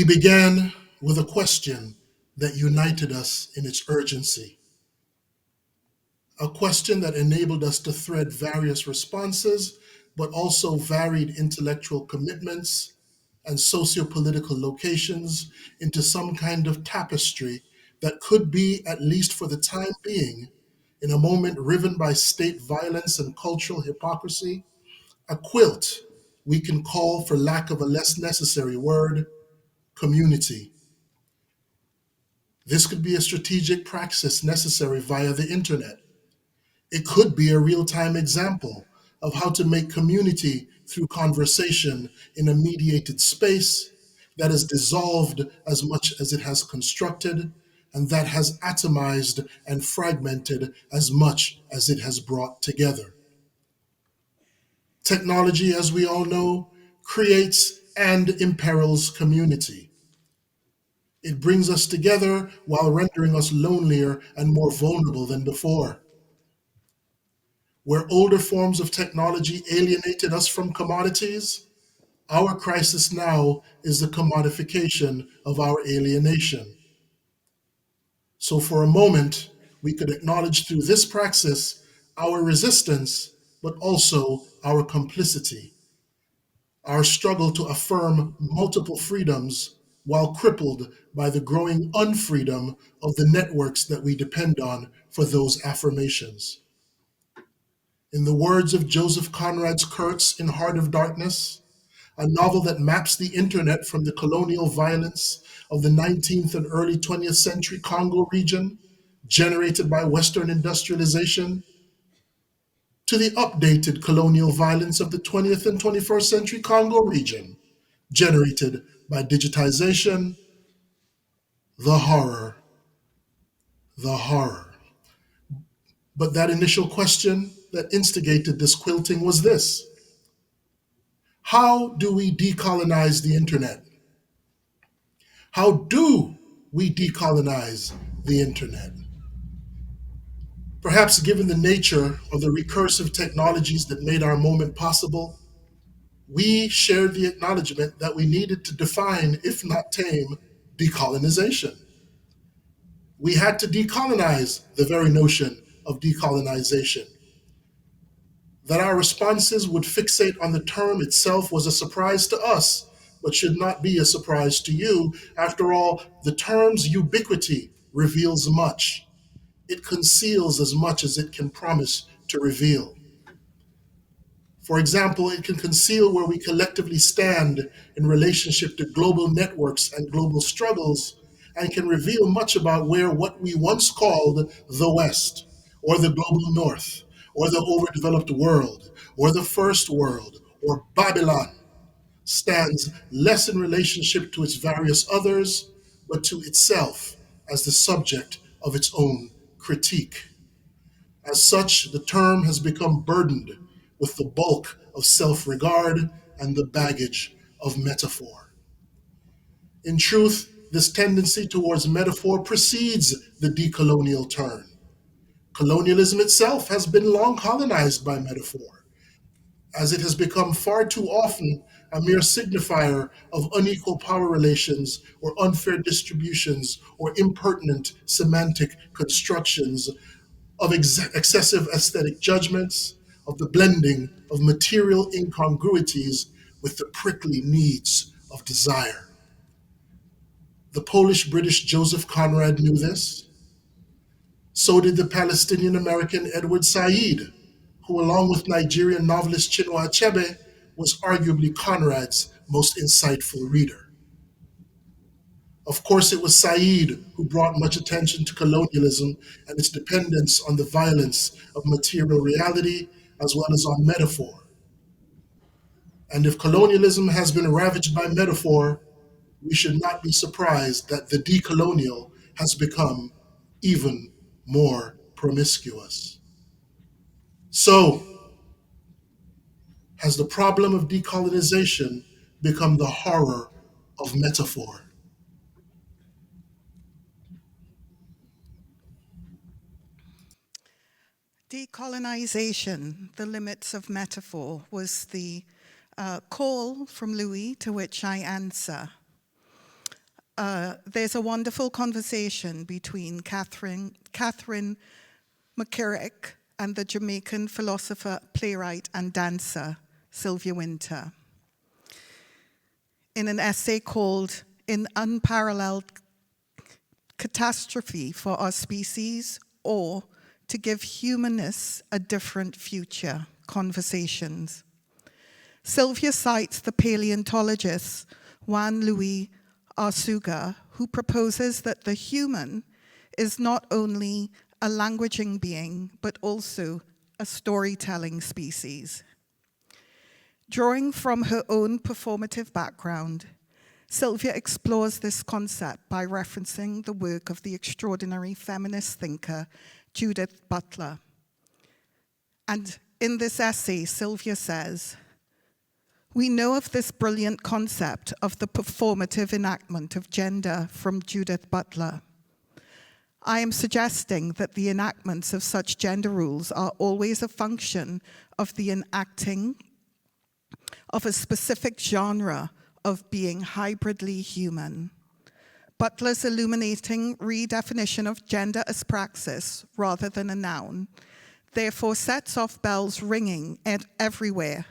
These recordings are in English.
We began with a question that united us in its urgency, a question that enabled us to thread various responses, but also varied intellectual commitments and socio-political locations into some kind of tapestry that could be, at least for the time being, in a moment riven by state violence and cultural hypocrisy, a quilt we can call, for lack of a less necessary word, community. This could be a strategic praxis necessary via the internet. It could be a real-time example of how to make community through conversation in a mediated space that has dissolved as much as it has constructed, and that has atomized and fragmented as much as it has brought together. Technology, as we all know, creates and imperils community. It brings us together while rendering us lonelier and more vulnerable than before. Where older forms of technology alienated us from commodities, our crisis now is the commodification of our alienation. So for a moment, we could acknowledge through this praxis our resistance, but also our complicity, our struggle to affirm multiple freedoms while crippled by the growing unfreedom of the networks that we depend on for those affirmations. In the words of Joseph Conrad's Kurtz in Heart of Darkness, a novel that maps the internet from the colonial violence of the 19th and early 20th century Congo region, generated by Western industrialization, to the updated colonial violence of the 20th and 21st century Congo region, generated by digitization, the horror, the horror. But that initial question that instigated this quilting was this: how do we decolonize the internet? How do we decolonize the internet? Perhaps given the nature of the recursive technologies that made our moment possible, we shared the acknowledgement that we needed to define, if not tame, decolonization. We had to decolonize the very notion of decolonization. That our responses would fixate on the term itself was a surprise to us, but should not be a surprise to you. After all, the term's ubiquity reveals much. It conceals as much as it can promise to reveal. For example, it can conceal where we collectively stand in relationship to global networks and global struggles, and can reveal much about where what we once called the West, or the global North, or the overdeveloped world, or the first world, or Babylon, stands less in relationship to its various others, but to itself as the subject of its own critique. As such, the term has become burdened with the bulk of self-regard and the baggage of metaphor. In truth, this tendency towards metaphor precedes the decolonial turn. Colonialism itself has been long colonized by metaphor, as it has become far too often a mere signifier of unequal power relations or unfair distributions or impertinent semantic constructions of excessive aesthetic judgments, of the blending of material incongruities with the prickly needs of desire. The Polish-British Joseph Conrad knew this. So did the Palestinian-American Edward Said, who, along with Nigerian novelist Chinua Achebe, was arguably Conrad's most insightful reader. Of course, it was Said who brought much attention to colonialism and its dependence on the violence of material reality as well as on metaphor. And if colonialism has been ravaged by metaphor, we should not be surprised that the decolonial has become even more promiscuous. So, has the problem of decolonization become the horror of metaphor? Decolonization, the limits of metaphor, was the call from Louis to which I answer. there's a wonderful conversation between Catherine McCarrick and the Jamaican philosopher, playwright, and dancer, Sylvia Wynter, in an essay called "In Unparalleled Catastrophe for Our Species, or to Give Humanists a Different Future, Conversations." Sylvia cites the paleontologist Juan Luis Arzuaga, who proposes that the human is not only a languaging being, but also a storytelling species. Drawing from her own performative background, Sylvia explores this concept by referencing the work of the extraordinary feminist thinker Judith Butler. And in this essay, Sylvia says, "We know of this brilliant concept of the performative enactment of gender from Judith Butler. I am suggesting that the enactments of such gender rules are always a function of the enacting of a specific genre of being hybridly human. Butler's illuminating redefinition of gender as praxis rather than a noun therefore sets off bells ringing everywhere.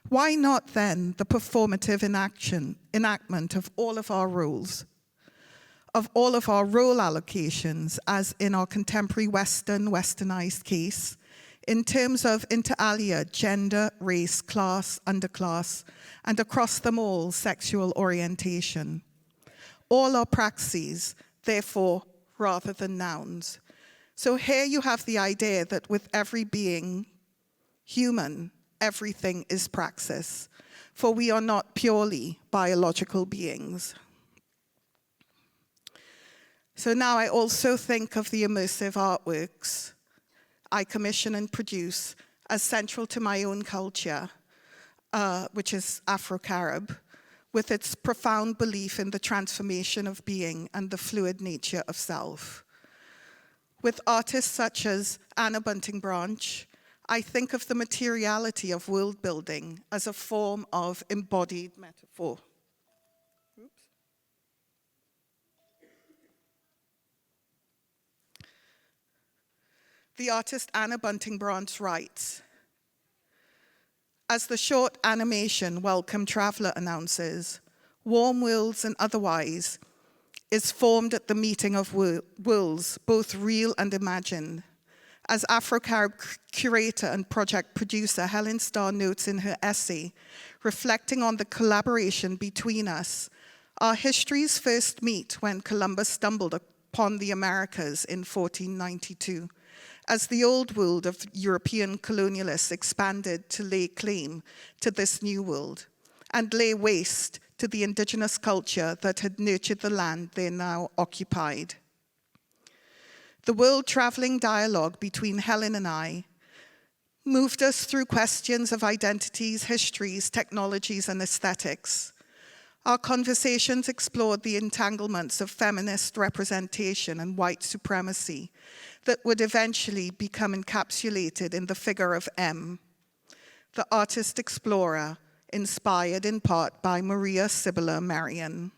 Why not then the performative enactment of all of our rules, of all of our role allocations, as in our contemporary westernized case, in terms of inter alia, gender, race, class, underclass, and across them all, sexual orientation. All are praxes, therefore, rather than nouns." So here you have the idea that with every being human, everything is praxis, for we are not purely biological beings. So now I also think of the immersive artworks I commission and produce as central to my own culture, which is Afro-Carib, with its profound belief in the transformation of being and the fluid nature of self. With artists such as Anna Bunting Branch, I think of the materiality of world building as a form of embodied metaphor. The artist Anna Bunting Branch writes, "As the short animation Welcome Traveler announces, Warm Worlds and Otherwise is formed at the meeting of worlds, both real and imagined. As Afro-Carib curator and project producer, Helen Starr notes in her essay, reflecting on the collaboration between us, our histories first meet when Columbus stumbled upon the Americas in 1492. As the old world of European colonialists expanded to lay claim to this new world and lay waste to the indigenous culture that had nurtured the land they now occupied. The world-traveling dialogue between Helen and I moved us through questions of identities, histories, technologies, and aesthetics. Our conversations explored the entanglements of feminist representation and white supremacy that would eventually become encapsulated in the figure of M, the artist explorer, inspired in part by Maria Sibylla Merian."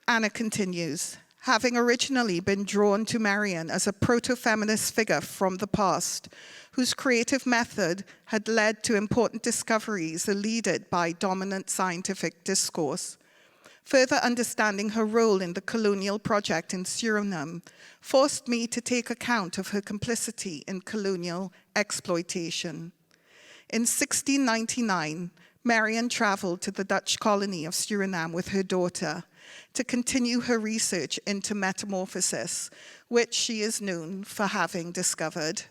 Anna continues, "Having originally been drawn to Merian as a proto-feminist figure from the past, whose creative method had led to important discoveries eluded by dominant scientific discourse, further understanding her role in the colonial project in Suriname forced me to take account of her complicity in colonial exploitation. In 1699, Merian traveled to the Dutch colony of Suriname with her daughter to continue her research into metamorphosis, which she is known for having discovered.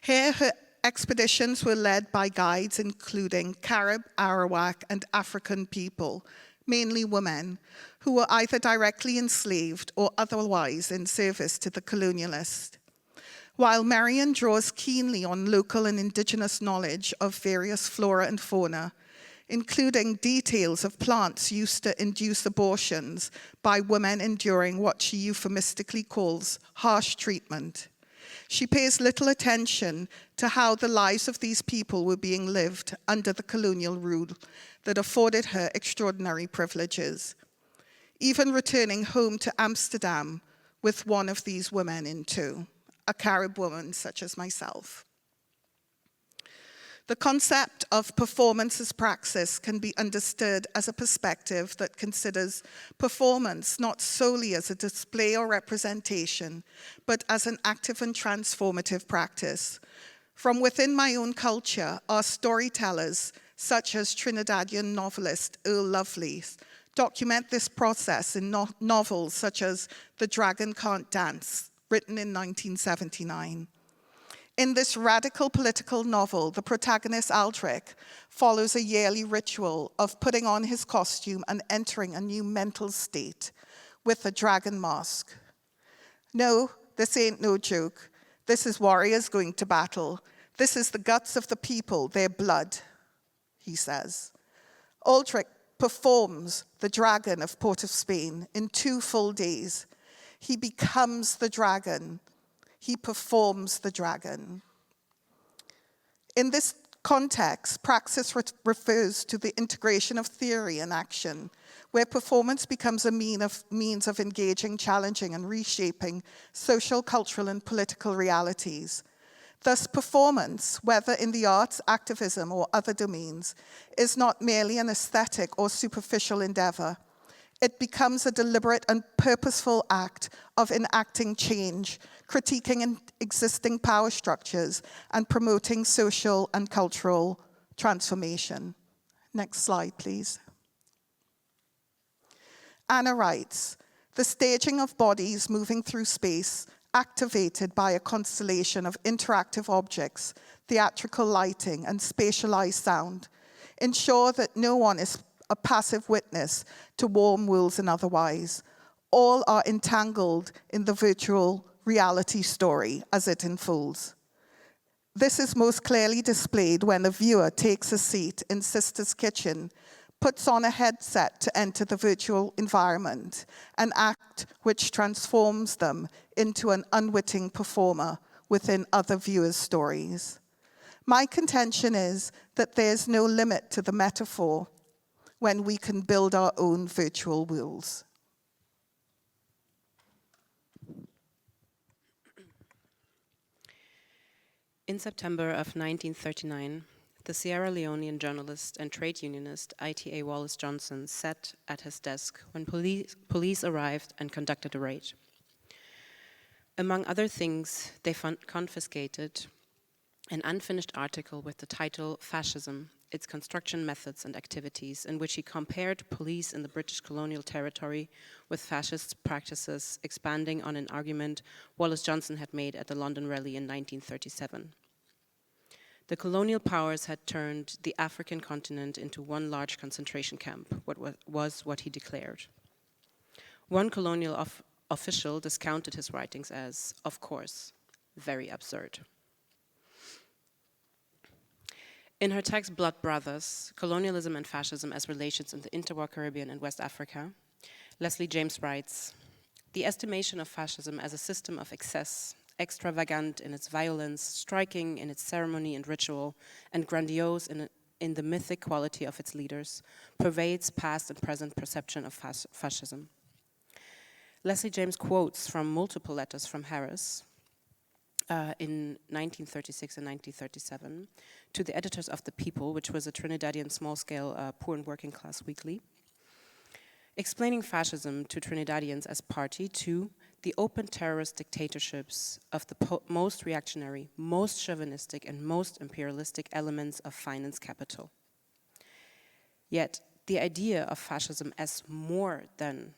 Here, her expeditions were led by guides including Carib, Arawak, and African people, mainly women, who were either directly enslaved or otherwise in service to the colonialist. While Merian draws keenly on local and indigenous knowledge of various flora and fauna, including details of plants used to induce abortions by women enduring what she euphemistically calls harsh treatment, she pays little attention to how the lives of these people were being lived under the colonial rule, that afforded her extraordinary privileges, even returning home to Amsterdam with one of these women in tow, a Carib woman such as myself. The concept of performance as praxis can be understood as a perspective that considers performance not solely as a display or representation, but as an active and transformative practice. From within my own culture, our storytellers, such as Trinidadian novelist Earl Lovelace, document this process in novels such as The Dragon Can't Dance, written in 1979. In this radical political novel, the protagonist Aldrich follows a yearly ritual of putting on his costume and entering a new mental state with a dragon mask. No, this ain't no joke. This is warriors going to battle. This is the guts of the people, their blood, he says. Aldrich performs the dragon of Port of Spain in 2 full days. He becomes the dragon. He performs the dragon. In this context, praxis refers to the integration of theory and action, where performance becomes a means of engaging, challenging, and reshaping social, cultural, and political realities. Thus, performance, whether in the arts, activism, or other domains, is not merely an aesthetic or superficial endeavor. It becomes a deliberate and purposeful act of enacting change, critiquing existing power structures, and promoting social and cultural transformation. Next slide, please. Anna writes, the staging of bodies moving through space, activated by a constellation of interactive objects, theatrical lighting, and spatialized sound, ensure that no one is a passive witness to warm worlds and otherwise. All are entangled in the virtual reality story as it unfolds. This is most clearly displayed when the viewer takes a seat in Sister's kitchen, puts on a headset to enter the virtual environment, an act which transforms them into an unwitting performer within other viewers' stories. My contention is that there's no limit to the metaphor when we can build our own virtual worlds. In September of 1939, the Sierra Leonean journalist and trade unionist I.T.A. Wallace Johnson sat at his desk when police arrived and conducted a raid. Among other things, they confiscated an unfinished article with the title Fascism, Its Construction Methods and Activities, in which he compared police in the British colonial territory with fascist practices, expanding on an argument Wallace Johnson had made at the London Rally in 1937. The colonial powers had turned the African continent into one large concentration camp, what he declared. One colonial official discounted his writings as, of course, very absurd. In her text, Blood Brothers, Colonialism and Fascism as Relations in the Interwar Caribbean and West Africa, Leslie James writes, the estimation of fascism as a system of excess, extravagant in its violence, striking in its ceremony and ritual, and grandiose in the mythic quality of its leaders, pervades past and present perception of fascism. Leslie James quotes from multiple letters from Harris in 1936 and 1937 to the editors of The People, which was a Trinidadian small-scale poor and working class weekly, explaining fascism to Trinidadians as party to the open terrorist dictatorships of the most reactionary, most chauvinistic, and most imperialistic elements of finance capital. Yet, the idea of fascism as more than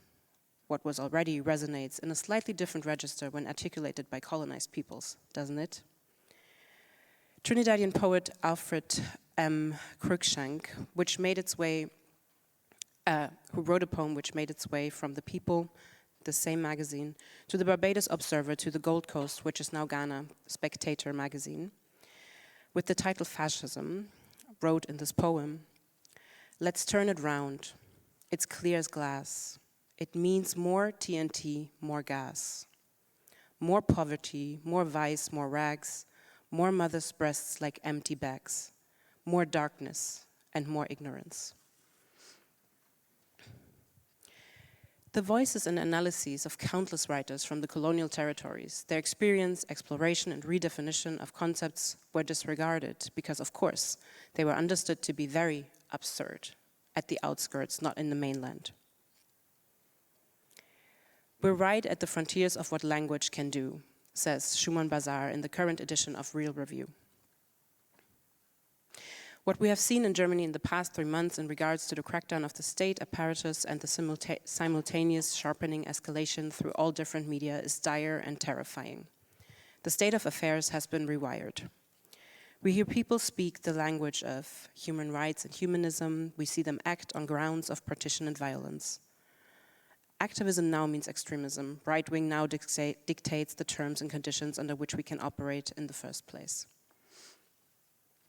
what was already resonates in a slightly different register when articulated by colonized peoples, doesn't it? Trinidadian poet Alfred M. Cruikshank, who wrote a poem which made its way from The People, the same magazine, to the Barbados Observer, to the Gold Coast, which is now Ghana, Spectator magazine, with the title Fascism, wrote in this poem, let's turn it round. It's clear as glass. It means more TNT, more gas. More poverty, more vice, more rags, more mothers' breasts like empty bags, more darkness and more ignorance. The voices and analyses of countless writers from the colonial territories, their experience, exploration, and redefinition of concepts were disregarded because, of course, they were understood to be very absurd at the outskirts, not in the mainland. We're right at the frontiers of what language can do, says Shumon Bazar in the current edition of Real Review. What we have seen in Germany in the past 3 months in regards to the crackdown of the state apparatus and the simultaneous sharpening escalation through all different media is dire and terrifying. The state of affairs has been rewired. We hear people speak the language of human rights and humanism. We see them act on grounds of partition and violence. Activism now means extremism. Right wing now dictates the terms and conditions under which we can operate in the first place.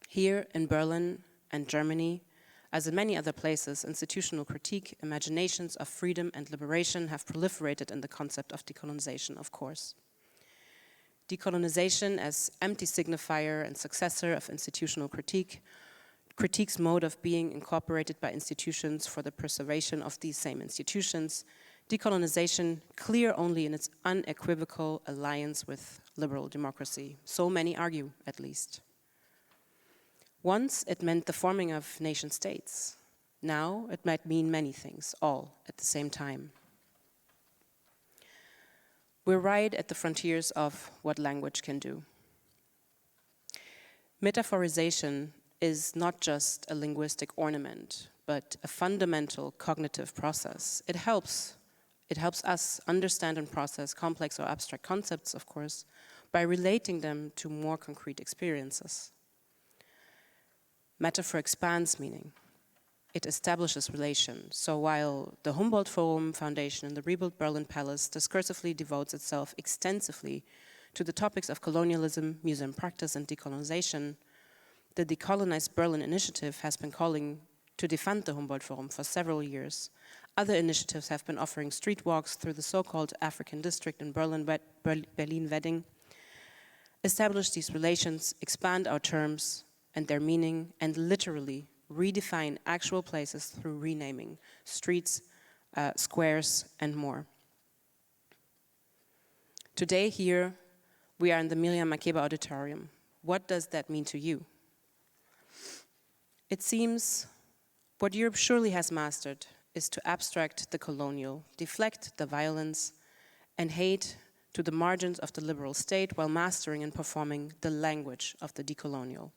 Here in Berlin and Germany, as in many other places, institutional critique, imaginations of freedom and liberation have proliferated in the concept of decolonization, of course. Decolonization as empty signifier and successor of institutional critique, critique's mode of being incorporated by institutions for the preservation of these same institutions, decolonization clear only in its unequivocal alliance with liberal democracy. So many argue, at least. Once it meant the forming of nation states. Now it might mean many things, all at the same time. We're right at the frontiers of what language can do. Metaphorization is not just a linguistic ornament, but a fundamental cognitive process. It helps us understand and process complex or abstract concepts, of course, by relating them to more concrete experiences. Metaphor expands meaning. It establishes relation. So while the Humboldt Forum Foundation and the Rebuilt Berlin Palace discursively devotes itself extensively to the topics of colonialism, museum practice, and decolonization, the Decolonized Berlin Initiative has been calling to defund the Humboldt Forum for several years. Other initiatives have been offering street walks through the so-called African district in Berlin-Wedding, establish these relations, expand our terms and their meaning, and literally redefine actual places through renaming streets, squares, and more. Today here, we are in the Miriam Makeba Auditorium. What does that mean to you? It seems what Europe surely has mastered is to abstract the colonial, deflect the violence and hate to the margins of the liberal state while mastering and performing the language of the decolonial.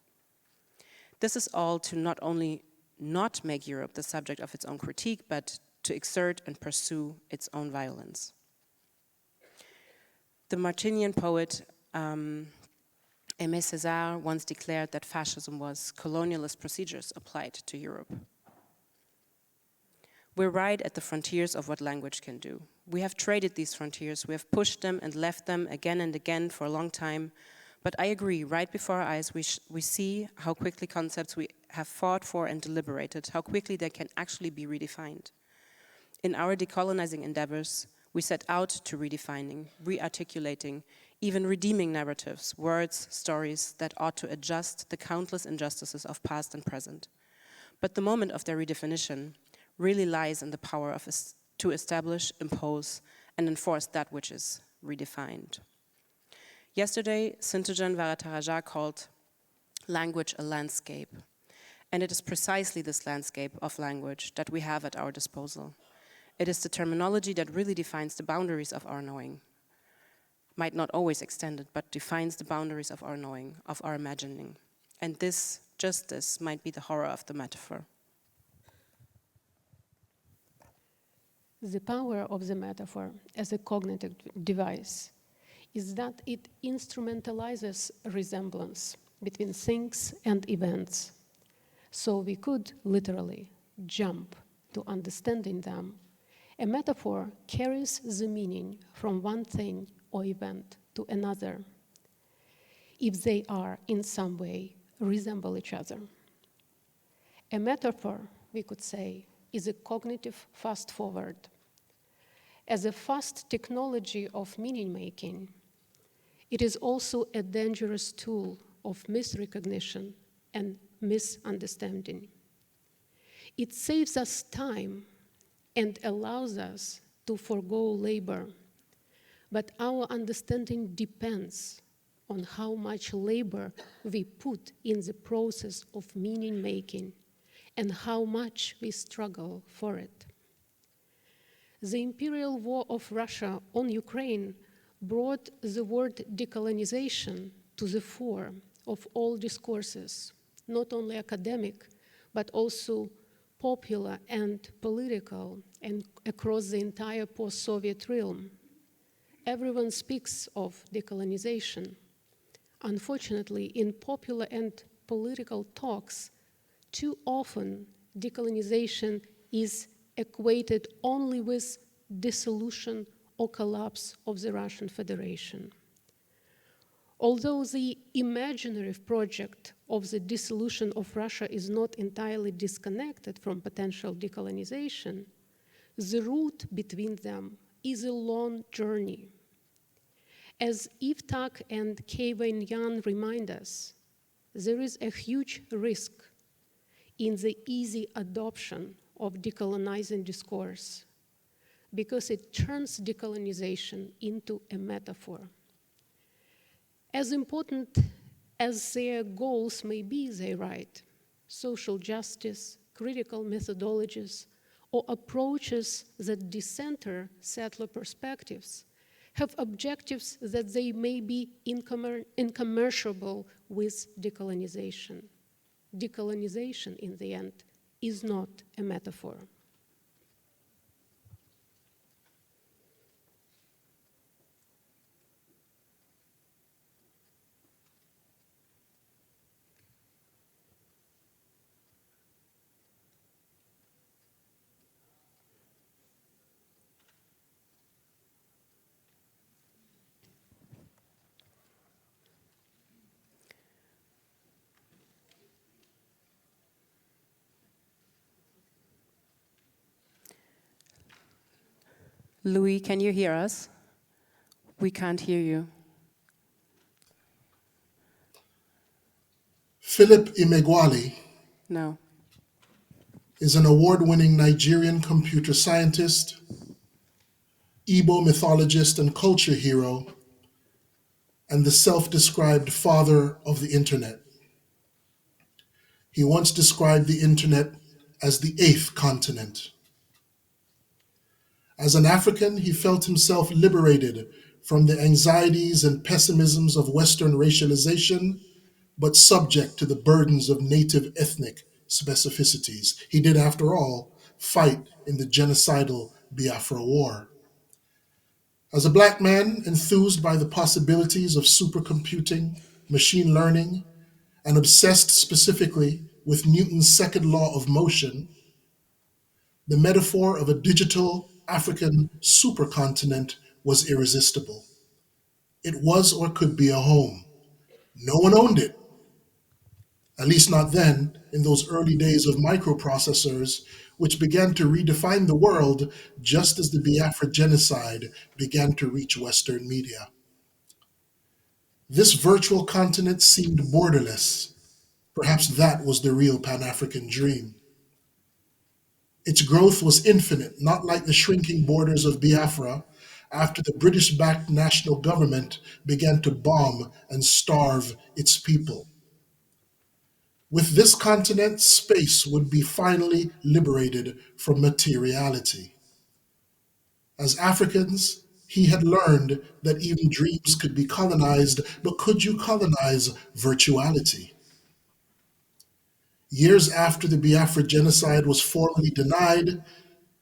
This is all to not only not make Europe the subject of its own critique, but to exert and pursue its own violence. The Martinian poet Aimé Césaire once declared that fascism was colonialist procedures applied to Europe. We're right at the frontiers of what language can do. We have traded these frontiers, we have pushed them and left them again and again for a long time. But I agree, right before our eyes, we see how quickly concepts we have fought for and deliberated, how quickly they can actually be redefined. In our decolonizing endeavors, we set out to redefining, rearticulating, even redeeming narratives, words, stories that ought to adjust the countless injustices of past and present. But the moment of their redefinition really lies in the power of to establish, impose, and enforce that which is redefined. Yesterday, Sintujan Varataraja called language a landscape. And it is precisely this landscape of language that we have at our disposal. It is the terminology that really defines the boundaries of our knowing. Might not always extend it, but defines the boundaries of our knowing, of our imagining. And this, just this, might be the horror of the metaphor. The power of the metaphor as a cognitive device is that it instrumentalizes resemblance between things and events. So we could literally jump to understanding them. A metaphor carries the meaning from one thing or event to another, if they are in some way resemble each other. A metaphor, we could say, is a cognitive fast forward. As a fast technology of meaning making, it is also a dangerous tool of misrecognition and misunderstanding. It saves us time and allows us to forego labor, but our understanding depends on how much labor we put in the process of meaning making and how much we struggle for it. The imperial war of Russia on Ukraine brought the word decolonization to the fore of all discourses, not only academic, but also popular and political, and across the entire post-Soviet realm. Everyone speaks of decolonization. Unfortunately, in popular and political talks, too often decolonization is equated only with dissolution or collapse of the Russian Federation. Although the imaginary project of the dissolution of Russia is not entirely disconnected from potential decolonization, the route between them is a long journey. As Eve Tak and Kei Wen-Yan remind us, there is a huge risk in the easy adoption of decolonizing discourse because it turns decolonization into a metaphor. As important as their goals may be, they write, social justice, critical methodologies, or approaches that decenter settler perspectives have objectives that they may be incommensurable with decolonization. Decolonization, in the end, is not a metaphor. Louis, can you hear us? We can't hear you. Philip Emeagwali No. is an award-winning Nigerian computer scientist, Igbo mythologist and culture hero, and the self-described father of the internet. He once described the internet as the eighth continent. As an African, he felt himself liberated from the anxieties and pessimisms of Western racialization, but subject to the burdens of native ethnic specificities. He did, after all, fight in the genocidal Biafra War. As a Black man enthused by the possibilities of supercomputing, machine learning, and obsessed specifically with Newton's second law of motion, the metaphor of a digital African supercontinent was irresistible. It was or could be a home. No one owned it, at least not then, in those early days of microprocessors, which began to redefine the world just as the Biafra genocide began to reach Western media. This virtual continent seemed borderless. Perhaps that was the real Pan-African dream. Its growth was infinite, not like the shrinking borders of Biafra after the British-backed national government began to bomb and starve its people. With this continent, space would be finally liberated from materiality. As Africans, he had learned that even dreams could be colonized, but could you colonize virtuality? Years after the Biafra genocide was formally denied,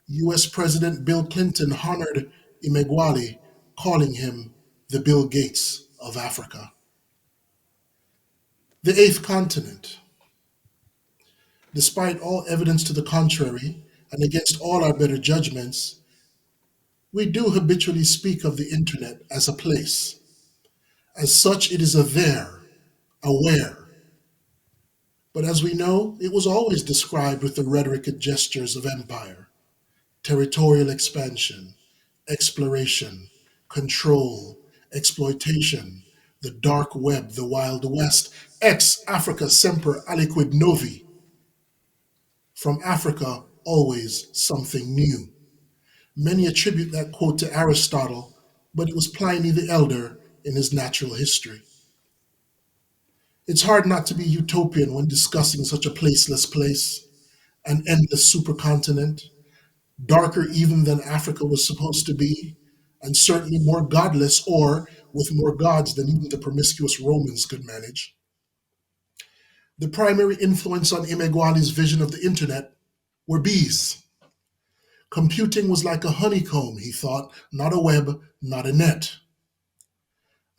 US President Bill Clinton honored Emeagwali, calling him the Bill Gates of Africa. The eighth continent. Despite all evidence to the contrary, and against all our better judgments, we do habitually speak of the internet as a place. As such, it is a there, a where. But as we know, it was always described with the rhetoric and gestures of empire, territorial expansion, exploration, control, exploitation, the dark web, the Wild West, ex Africa semper aliquid novi. From Africa, always something new. Many attribute that quote to Aristotle, but it was Pliny the Elder in his Natural History. It's hard not to be utopian when discussing such a placeless place, an endless supercontinent, darker even than Africa was supposed to be, and certainly more godless or with more gods than even the promiscuous Romans could manage. The primary influence on Imegwali's vision of the internet were bees. Computing was like a honeycomb, he thought, not a web, not a net.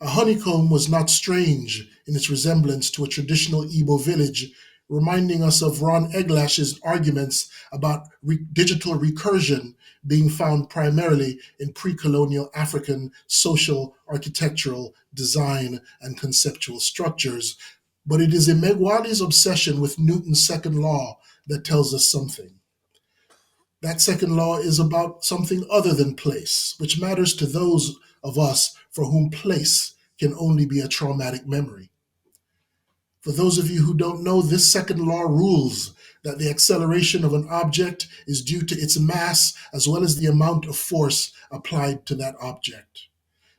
A honeycomb was not strange in its resemblance to a traditional Igbo village, reminding us of Ron Eglash's arguments about digital recursion being found primarily in pre-colonial African social, architectural, design, and conceptual structures. But it is Imegwali's obsession with Newton's second law that tells us something. That second law is about something other than place, which matters to those of us for whom place can only be a traumatic memory. For those of you who don't know, this second law rules that the acceleration of an object is due to its mass as well as the amount of force applied to that object.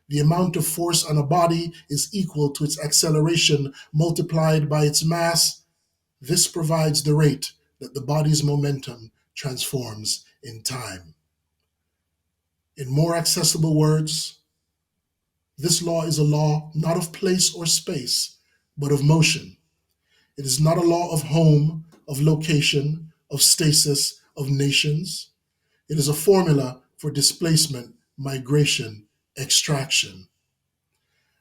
The amount of force on a body is equal to its acceleration multiplied by its mass. This provides the rate that the body's momentum transforms in time. In more accessible words, this law is a law not of place or space, but of motion. It is not a law of home, of location, of stasis, of nations. It is a formula for displacement, migration, extraction.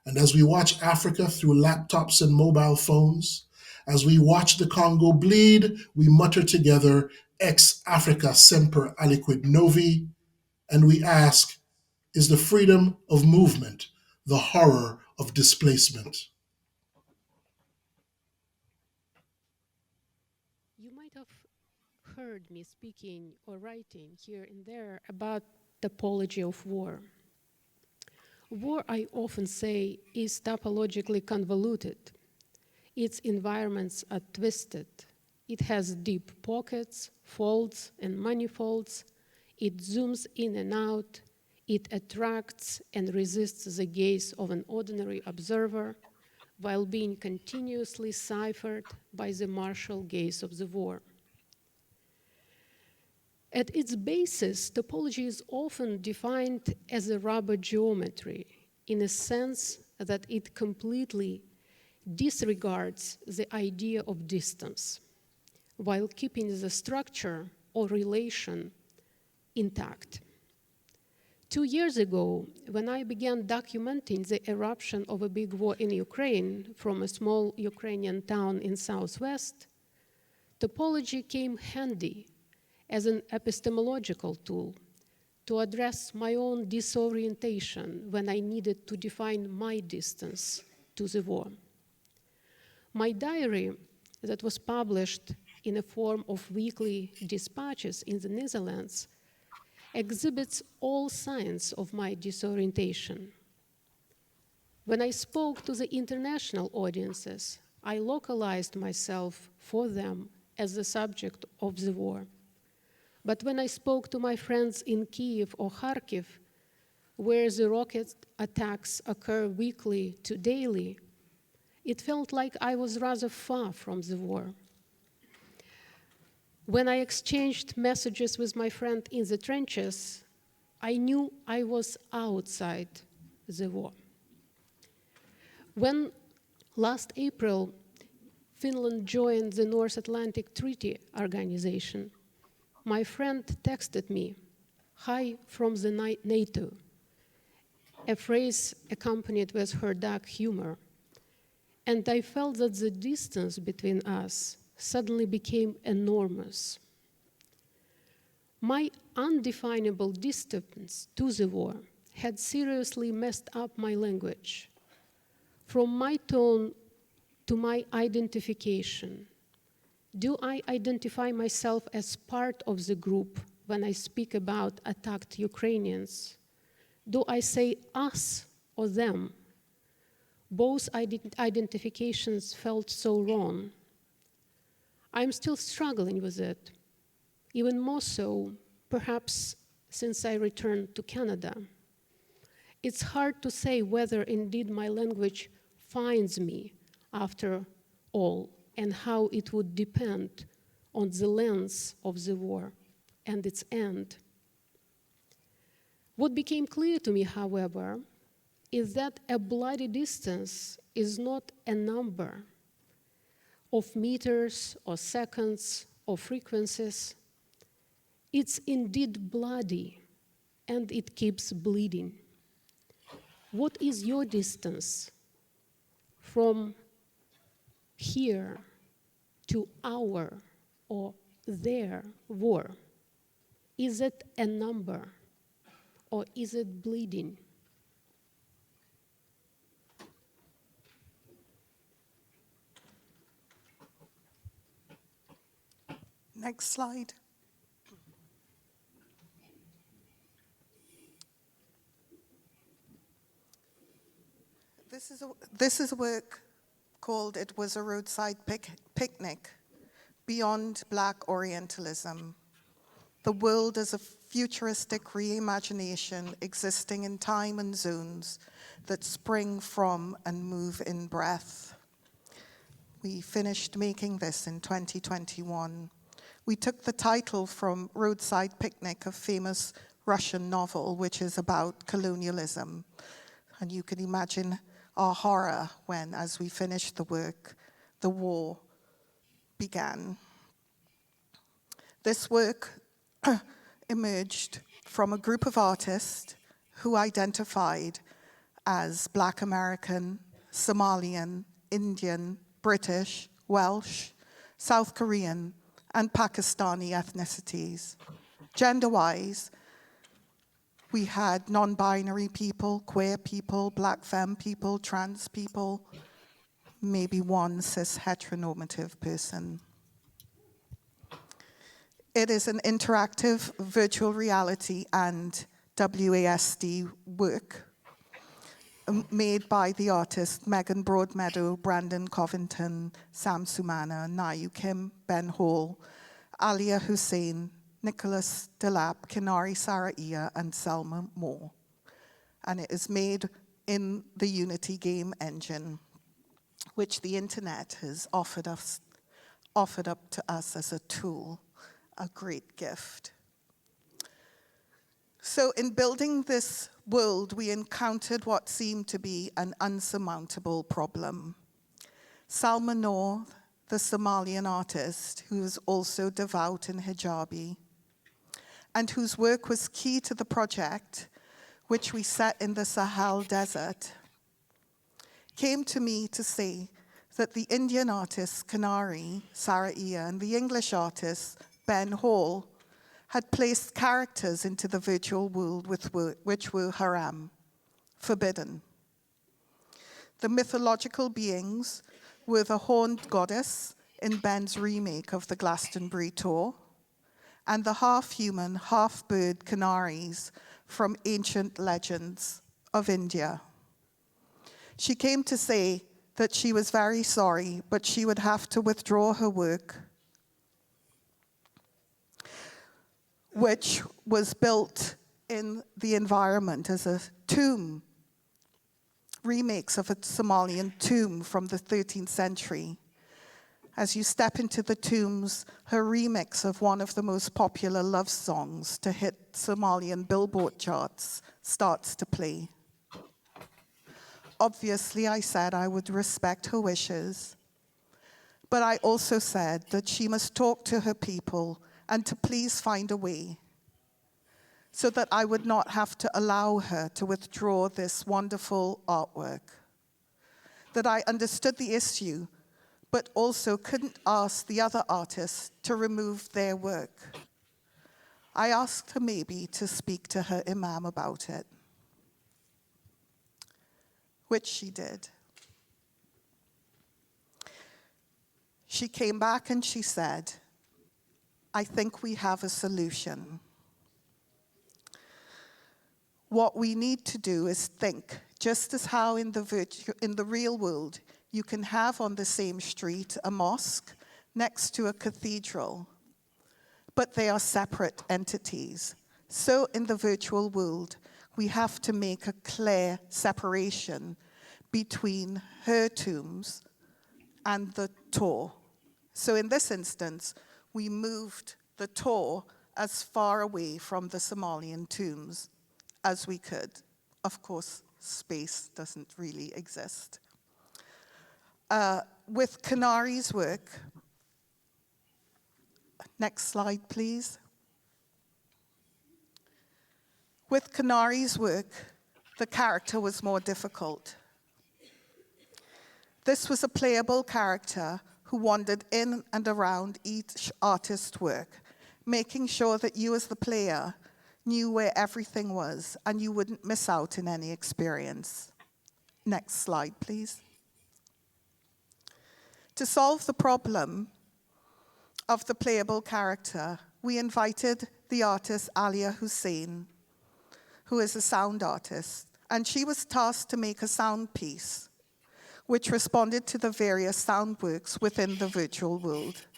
And as we watch Africa through laptops and mobile phones, as we watch the Congo bleed, we mutter together, ex Africa semper aliquid novi, and we ask, is the freedom of movement the horror of displacement? You might have heard me speaking or writing here and there about topology of war. War, I often say, is topologically convoluted. Its environments are twisted. It has deep pockets, folds, and manifolds. It zooms in and out. It attracts and resists the gaze of an ordinary observer while being continuously ciphered by the martial gaze of the war. At its basis, topology is often defined as a rubber geometry in a sense that it completely disregards the idea of distance while keeping the structure or relation intact. 2 years ago, when I began documenting the eruption of a big war in Ukraine from a small Ukrainian town in southwest, topology came handy as an epistemological tool to address my own disorientation when I needed to define my distance to the war. My diary, that was published in a form of weekly dispatches in the Netherlands, exhibits all signs of my disorientation. When I spoke to the international audiences, I localized myself for them as the subject of the war. But when I spoke to my friends in Kyiv or Kharkiv, where the rocket attacks occur weekly to daily, it felt like I was rather far from the war. When I exchanged messages with my friend in the trenches, I knew I was outside the war. When last April, Finland joined the North Atlantic Treaty Organization, my friend texted me, "Hi from the NATO," a phrase accompanied with her dark humor. And I felt that the distance between us suddenly became enormous. My undefinable distance to the war had seriously messed up my language. From my tone to my identification. Do I identify myself as part of the group when I speak about attacked Ukrainians? Do I say us or them? Both identifications felt so wrong. I'm still struggling with it, even more so, perhaps since I returned to Canada. It's hard to say whether indeed my language finds me after all, and how it would depend on the length of the war and its end. What became clear to me, however, is that a bloody distance is not a number of meters or seconds or frequencies. It's indeed bloody, and it keeps bleeding. What is your distance from here to our or their war? Is it a number, or is it bleeding? Next slide. This is a work called It Was a Roadside Picnic, Beyond Black Orientalism. The world as a futuristic reimagination existing in time and zones that spring from and move in breath. We finished making this in 2021. We took the title from Roadside Picnic, a famous Russian novel, which is about colonialism. And you can imagine our horror when, as we finished the work, the war began. This work emerged from a group of artists who identified as Black American, Somalian, Indian, British, Welsh, South Korean, and Pakistani ethnicities. Gender-wise, we had non-binary people, queer people, black femme people, trans people, maybe one cis heteronormative person. It is an interactive virtual reality and WASD work made by the artists Megan Broadmeadow, Brandon Covington, Sam Sumana, Nayu Kim, Ben Hall, Alia Hussein, Nicholas Delap, Kinari Saraiya, and Selma Moore. And it is made in the Unity game engine, which the internet has offered up to us as a tool, a great gift. So in building this world, we encountered what seemed to be an unsurmountable problem. Salma Noor, the Somalian artist, who is also devout in hijabi, and whose work was key to the project, which we set in the Sahel Desert, came to me to say that the Indian artist Kinari Saraiya and the English artist Ben Hall had placed characters into the virtual world which were haram, forbidden. The mythological beings were the horned goddess in Ben's remake of the Glastonbury tour, and the half-human, half-bird Kanaris from ancient legends of India. She came to say that she was very sorry, but she would have to withdraw her work, which was built in the environment as a tomb, remakes of a Somalian tomb from the 13th century. As you step into the tombs, her remix of one of the most popular love songs to hit Somalian Billboard charts starts to play. Obviously, I said I would respect her wishes, but I also said that she must talk to her people and to please find a way so that I would not have to allow her to withdraw this wonderful artwork. That I understood the issue, but also couldn't ask the other artists to remove their work. I asked her maybe to speak to her imam about it, which she did. She came back and she said, I think we have a solution. What we need to do is think, just as how in the real world, you can have on the same street a mosque next to a cathedral, but they are separate entities. So in the virtual world, we have to make a clear separation between her tombs and the Tor. So in this instance, we moved the Tor as far away from the Somalian tombs as we could. Of course, space doesn't really exist. With Kanari's work, next slide, please. With Kanari's work, the character was more difficult. This was a playable character who wandered in and around each artist's work, making sure that you as the player knew where everything was and you wouldn't miss out in any experience. Next slide, please. To solve the problem of the playable character, we invited the artist Alia Hussein, who is a sound artist, and she was tasked to make a sound piece which responded to the various sound works within the virtual world.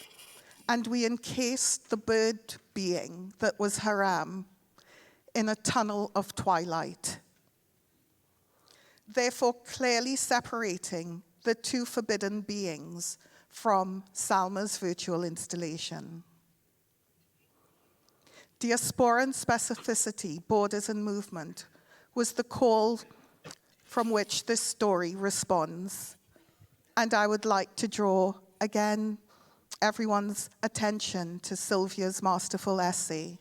And we encased the bird being that was Haram in a tunnel of twilight, therefore clearly separating the two forbidden beings from Salma's virtual installation. Diasporan specificity, borders and movement was the call from which this story responds. And I would like to draw, again, everyone's attention to Sylvia's masterful essay,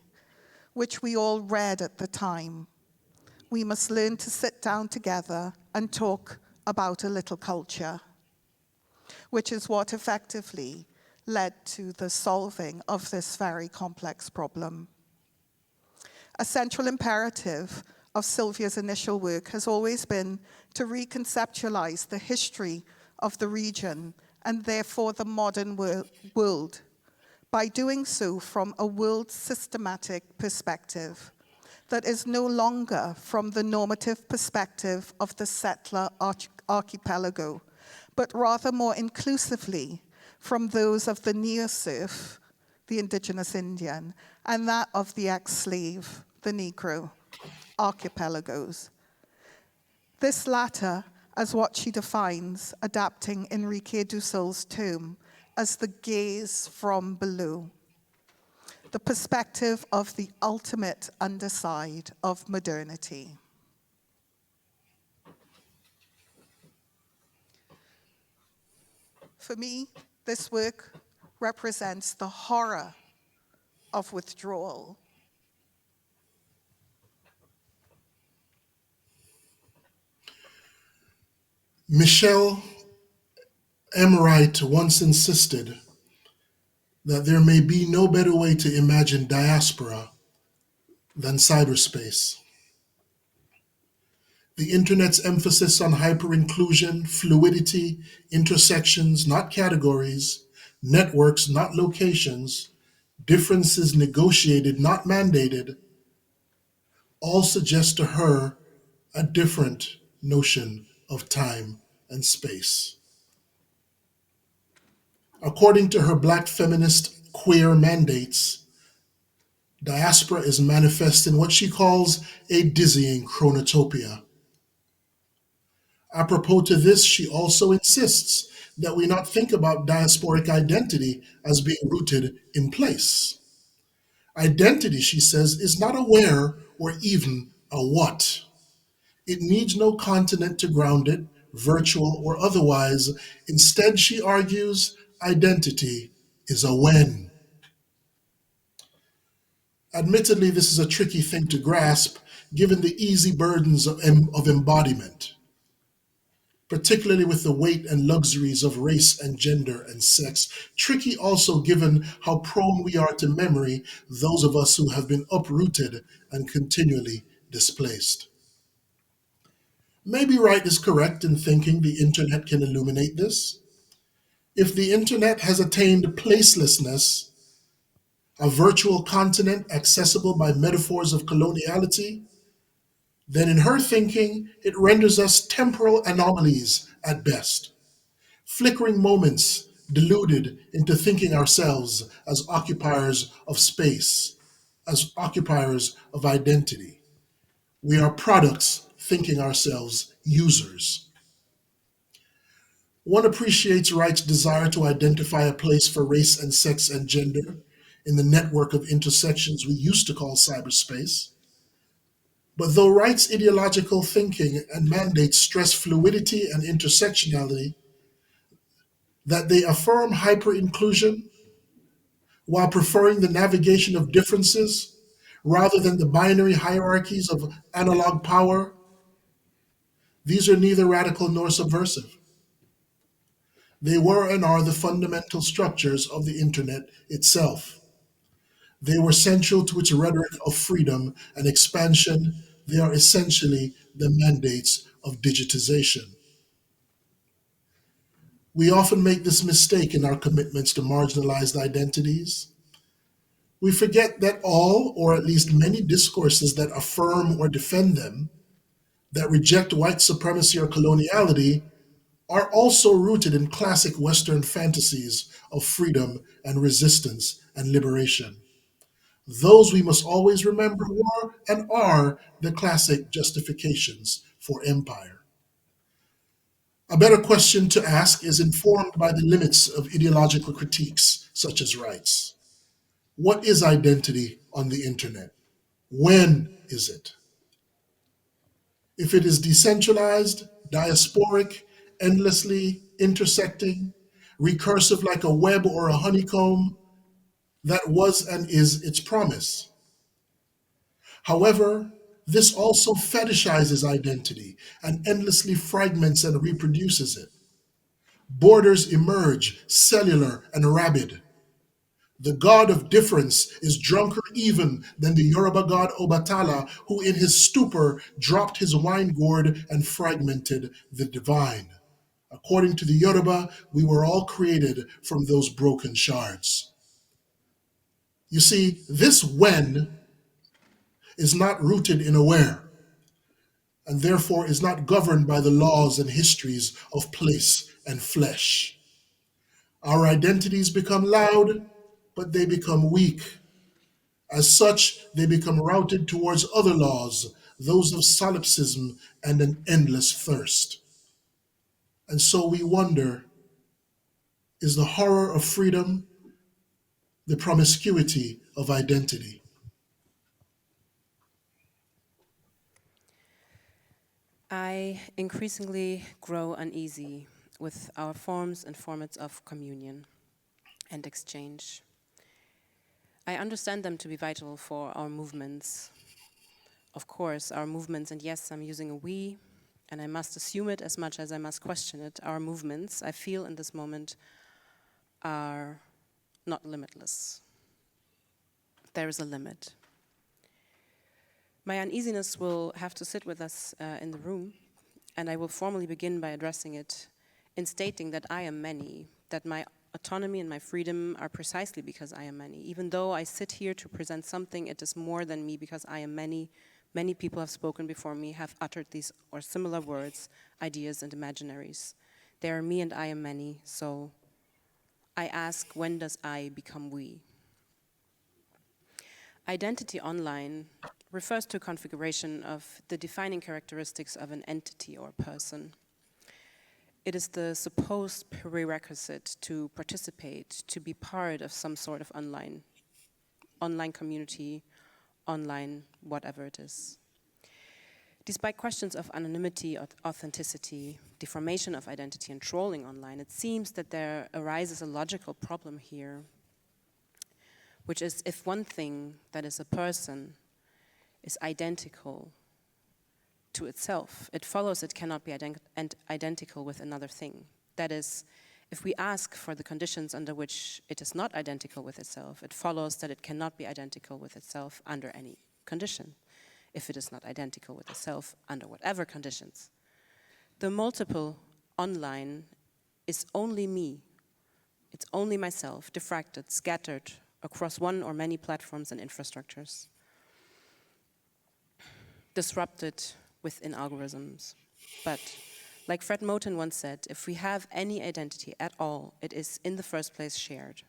which we all read at the time. We must learn to sit down together and talk about a little culture, which is what effectively led to the solving of this very complex problem. A central imperative of Sylvia's initial work has always been to reconceptualize the history of the region and therefore the modern world, by doing so from a world systematic perspective that is no longer from the normative perspective of the settler archipelago, but rather more inclusively from those of the neo-serf, the indigenous Indian, and that of the ex-slave, the Negro archipelagos. This latter as what she defines, adapting Enrique Dussel's term, as the gaze from below, the perspective of the ultimate underside of modernity. For me, this work represents the horror of withdrawal. Michelle M. Wright once insisted that there may be no better way to imagine diaspora than cyberspace. The internet's emphasis on hyper-inclusion, fluidity, intersections, not categories, networks, not locations, differences negotiated, not mandated, all suggest to her a different notion of time and space. According to her Black feminist queer mandates, diaspora is manifest in what she calls a dizzying chronotopia. Apropos to this, she also insists that we not think about diasporic identity as being rooted in place. Identity, she says, is not a where or even a what. It needs no continent to ground it, virtual or otherwise. Instead, she argues, identity is a when. Admittedly, this is a tricky thing to grasp, given the easy burdens of embodiment, particularly with the weight and luxuries of race and gender and sex. Tricky also given how prone we are to memory, those of us who have been uprooted and continually displaced. Maybe Wright is correct in thinking the internet can illuminate this. If the internet has attained placelessness, a virtual continent accessible by metaphors of coloniality, then in her thinking, it renders us temporal anomalies at best, flickering moments deluded into thinking ourselves as occupiers of space, as occupiers of identity. We are products thinking ourselves users. One appreciates Wright's desire to identify a place for race and sex and gender in the network of intersections we used to call cyberspace. But though Wright's ideological thinking and mandates stress fluidity and intersectionality, that they affirm hyper-inclusion while preferring the navigation of differences rather than the binary hierarchies of analog power, these are neither radical nor subversive. They were and are the fundamental structures of the internet itself. They were central to its rhetoric of freedom and expansion. They are essentially the mandates of digitization. We often make this mistake in our commitments to marginalized identities. We forget that all, or at least many discourses that affirm or defend them, that reject white supremacy or coloniality, are also rooted in classic Western fantasies of freedom and resistance and liberation. Those we must always remember were and are the classic justifications for empire. A better question to ask is informed by the limits of ideological critiques such as Wright's. What is identity on the internet? When is it? If it is decentralized, diasporic, endlessly intersecting, recursive like a web or a honeycomb, that was and is its promise. However, this also fetishizes identity and endlessly fragments and reproduces it. Borders emerge, cellular and rabid. The god of difference is drunker even than the Yoruba god Obatala, who in his stupor dropped his wine gourd and fragmented the divine. According to the Yoruba, we were all created from those broken shards. You see, this when is not rooted in a where, and therefore is not governed by the laws and histories of place and flesh. Our identities become loud, but they become weak. As such, they become routed towards other laws, those of solipsism and an endless thirst. And so we wonder, is the horror of freedom the promiscuity of identity? I increasingly grow uneasy with our forms and formats of communion and exchange. I understand them to be vital for our movements. Of course, our movements, and yes, I'm using a we, and I must assume it as much as I must question it. Our movements, I feel in this moment, are not limitless. There is a limit. My uneasiness will have to sit with us in the room, and I will formally begin by addressing it in stating that I am many, that my autonomy and my freedom are precisely because I am many. Even though I sit here to present something, it is more than me because I am many. Many people have spoken before me, have uttered these or similar words, ideas, and imaginaries. They are me and I am many, so I ask, when does I become we? Identity online refers to a configuration of the defining characteristics of an entity or person. It is the supposed prerequisite to participate, to be part of some sort of online community, online whatever it is. Despite questions of anonymity, authenticity, deformation of identity, and trolling online, it seems that there arises a logical problem here, which is if one thing that is a person is identical to itself, it follows it cannot be identical with another thing. That is, if we ask for the conditions under which it is not identical with itself, it follows that it cannot be identical with itself under any condition, if it is not identical with itself under whatever conditions. The multiple online is only me. It's only myself, diffracted, scattered across one or many platforms and infrastructures, disrupted within algorithms. But like Fred Moten once said, if we have any identity at all, it is in the first place shared.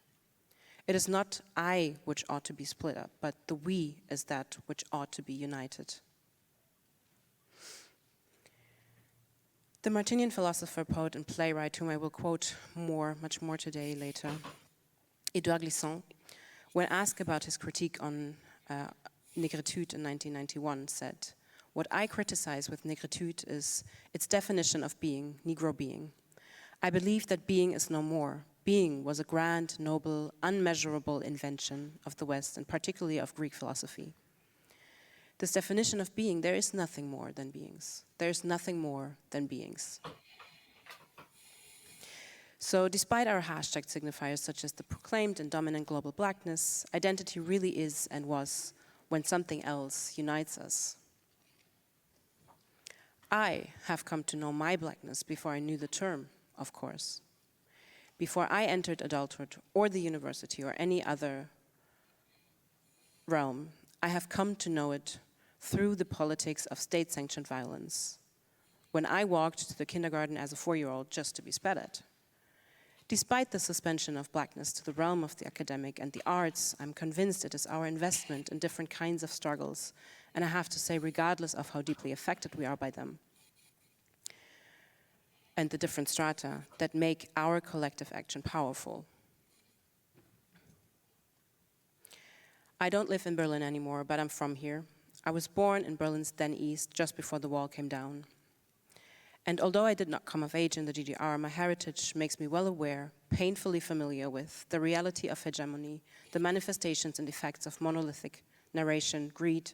It is not I which ought to be split up, but the we is that which ought to be united. The Martinian philosopher, poet, and playwright, whom I will quote much more today later, Edouard Glissant, when asked about his critique on négritude in 1991, said, "What I criticize with négritude is its definition of being, Negro being. I believe that being is no more. Being was a grand, noble, unmeasurable invention of the West, and particularly of Greek philosophy. This definition of being, there is nothing more than beings. There is nothing more than beings." So despite our hashtag signifiers such as the proclaimed and dominant global blackness, identity really is and was when something else unites us. I have come to know my blackness before I knew the term, of course. Before I entered adulthood or the university or any other realm, I have come to know it through the politics of state-sanctioned violence, when I walked to the kindergarten as a 4-year-old just to be spat at. Despite the suspension of blackness to the realm of the academic and the arts, I'm convinced it is our investment in different kinds of struggles, and I have to say, regardless of how deeply affected we are by them, and the different strata that make our collective action powerful. I don't live in Berlin anymore, but I'm from here. I was born in Berlin's then East, just before the wall came down. And although I did not come of age in the GDR, my heritage makes me well aware, painfully familiar with, the reality of hegemony, the manifestations and effects of monolithic narration, greed,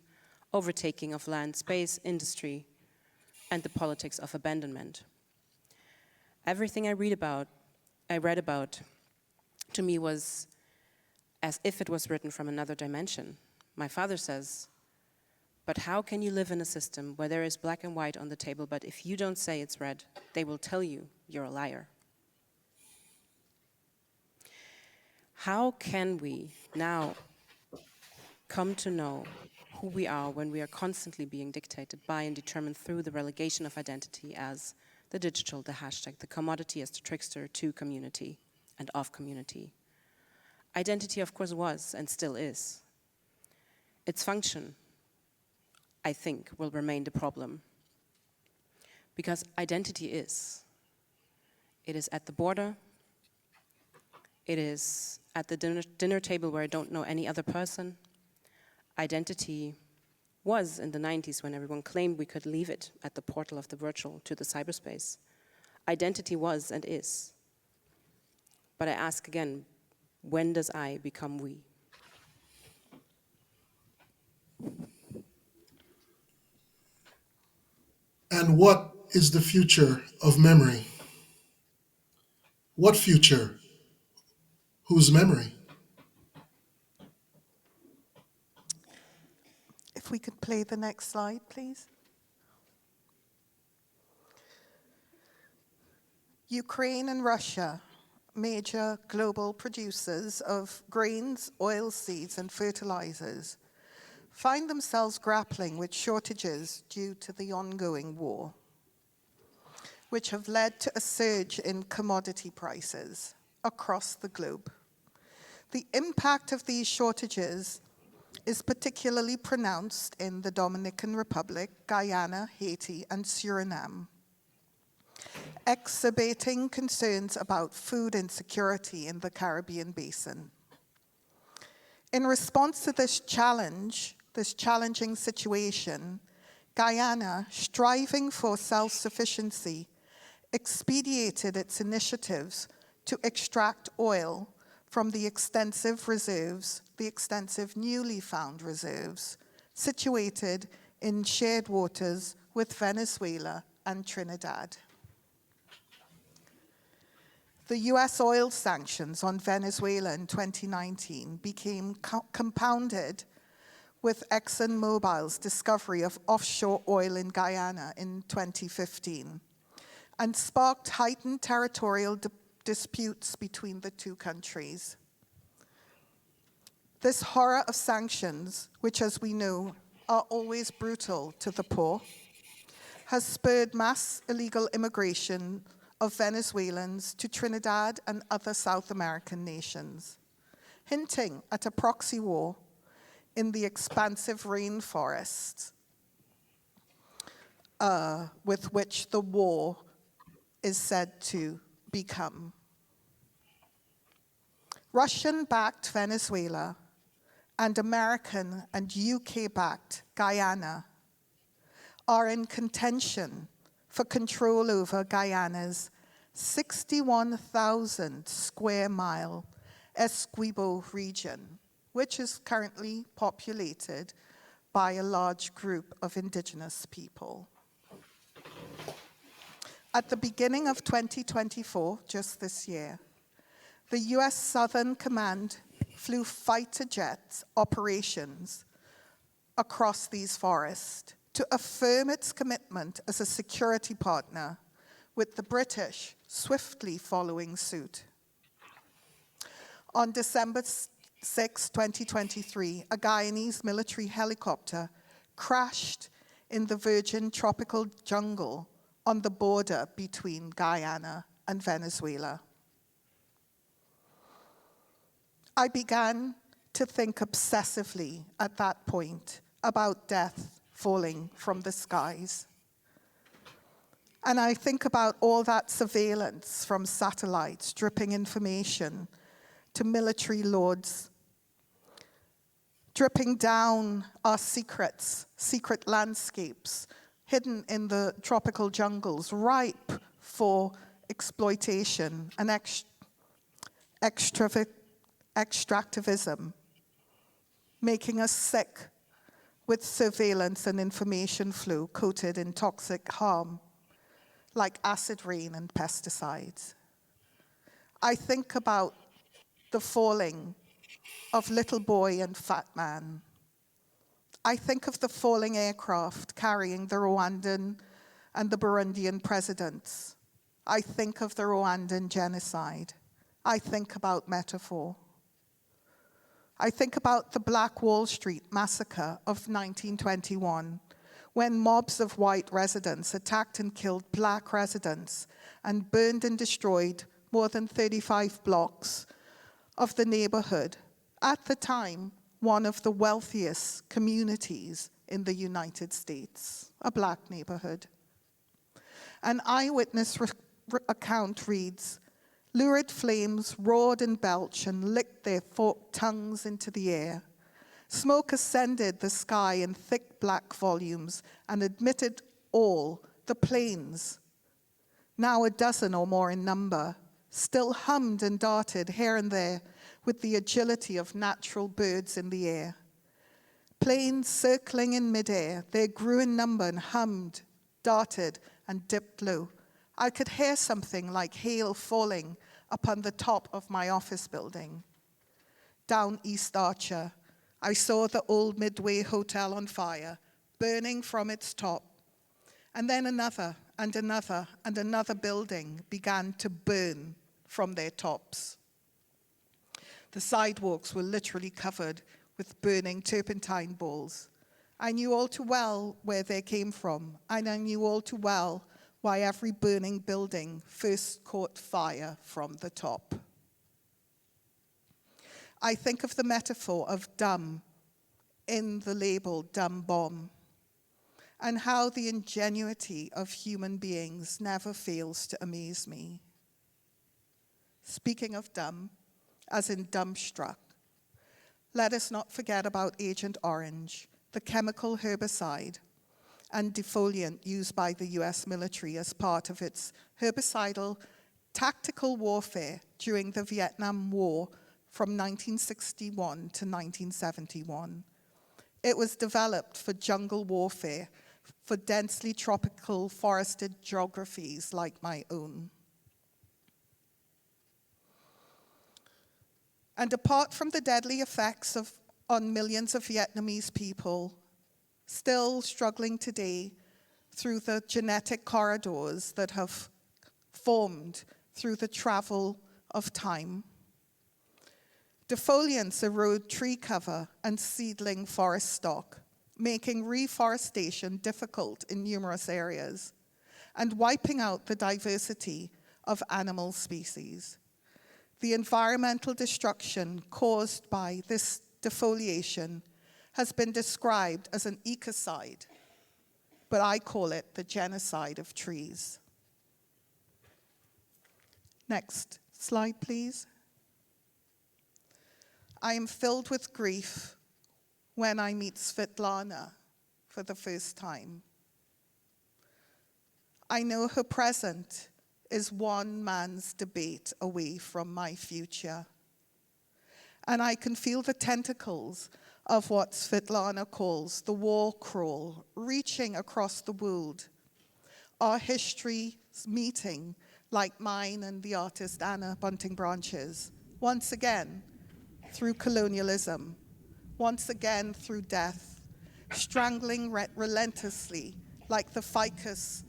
overtaking of land, space, industry, and the politics of abandonment. Everything I read about, to me was as if it was written from another dimension. My father says, "But how can you live in a system where there is black and white on the table, but if you don't say it's red, they will tell you you're a liar?" How can we now come to know who we are when we are constantly being dictated by and determined through the relegation of identity as the digital, the hashtag, the commodity as the trickster to community and of community? Identity, of course, was and still is. Its function, I think, will remain the problem. Because identity is. It is at the border. It is at the dinner table where I don't know any other person. Identity was in the 90s when everyone claimed we could leave it at the portal of the virtual to the cyberspace. Identity was and is. But I ask again, when does I become we? And what is the future of memory? What future? Whose memory? If we could play the next slide, please. Ukraine and Russia, major global producers of grains, oilseeds, and fertilizers, find themselves grappling with shortages due to the ongoing war, which have led to a surge in commodity prices across the globe. The impact of these shortages is particularly pronounced in the Dominican Republic, Guyana, Haiti, and Suriname, exacerbating concerns about food insecurity in the Caribbean basin. In response to this challenging situation, Guyana, striving for self-sufficiency, expedited its initiatives to extract oil from the extensive newly found reserves, situated in shared waters with Venezuela and Trinidad. The US oil sanctions on Venezuela in 2019 became compounded with ExxonMobil's discovery of offshore oil in Guyana in 2015 and sparked heightened territorial disputes between the two countries. This horror of sanctions, which as we know are always brutal to the poor, has spurred mass illegal immigration of Venezuelans to Trinidad and other South American nations. hinting at a proxy war in the expansive rainforests with which the war is said to become. Russian-backed Venezuela and American and UK-backed Guyana are in contention for control over Guyana's 61,000 square mile Essequibo region, which is currently populated by a large group of indigenous people. At the beginning of 2024, just this year, the US Southern Command flew fighter jets operations across these forests to affirm its commitment as a security partner, with the British swiftly following suit. On December 6, 2023, a Guyanese military helicopter crashed in the virgin tropical jungle on the border between Guyana and Venezuela. I began to think obsessively at that point about death falling from the skies. And I think about all that surveillance from satellites, dripping information to military lords, dripping down our secrets, secret landscapes, hidden in the tropical jungles, ripe for exploitation and extractivism, making us sick with surveillance and information flow coated in toxic harm, like acid rain and pesticides. I think about the falling of Little Boy and Fat Man. I think of the falling aircraft carrying the Rwandan and the Burundian presidents. I think of the Rwandan genocide. I think about metaphor. I think about the Black Wall Street massacre of 1921, when mobs of white residents attacked and killed black residents and burned and destroyed more than 35 blocks of the neighborhood, at the time, one of the wealthiest communities in the United States, a black neighborhood. An eyewitness account reads, "Lurid flames roared and belched and licked their forked tongues into the air. Smoke ascended the sky in thick black volumes and admitted all the planes, now a dozen or more in number, still hummed and darted here and there with the agility of natural birds in the air. Planes circling in midair, they grew in number and hummed, darted, and dipped low. I could hear something like hail falling upon the top of my office building. Down East Archer, I saw the old Midway Hotel on fire, burning from its top. And then another and another and another building began to burn from their tops. The sidewalks were literally covered with burning turpentine balls. I knew all too well where they came from, and I knew all too well why every burning building first caught fire from the top. I think of the metaphor of dumb in the label dumb bomb, and how the ingenuity of human beings never fails to amaze me. Speaking of dumb, as in dumbstruck, let us not forget about Agent Orange, the chemical herbicide and defoliant used by the US military as part of its herbicidal tactical warfare during the Vietnam War from 1961 to 1971. It was developed for jungle warfare for densely tropical forested geographies like my own. And apart from the deadly effects on millions of Vietnamese people, still struggling today through the genetic corridors that have formed through the travel of time, defoliants erode tree cover and seedling forest stock, making reforestation difficult in numerous areas, and wiping out the diversity of animal species. the environmental destruction caused by this defoliation has been described as an ecocide, but I call it the genocide of trees. Next slide, please. I am filled with grief when I meet Svitlana for the first time. I know her present is one man's debate away from my future. And I can feel the tentacles of what Svitlana calls the war crawl reaching across the world. Our history meeting, like mine and the artist Anna Bunting Branch's, once again through colonialism, once again through death, strangling relentlessly like the ficus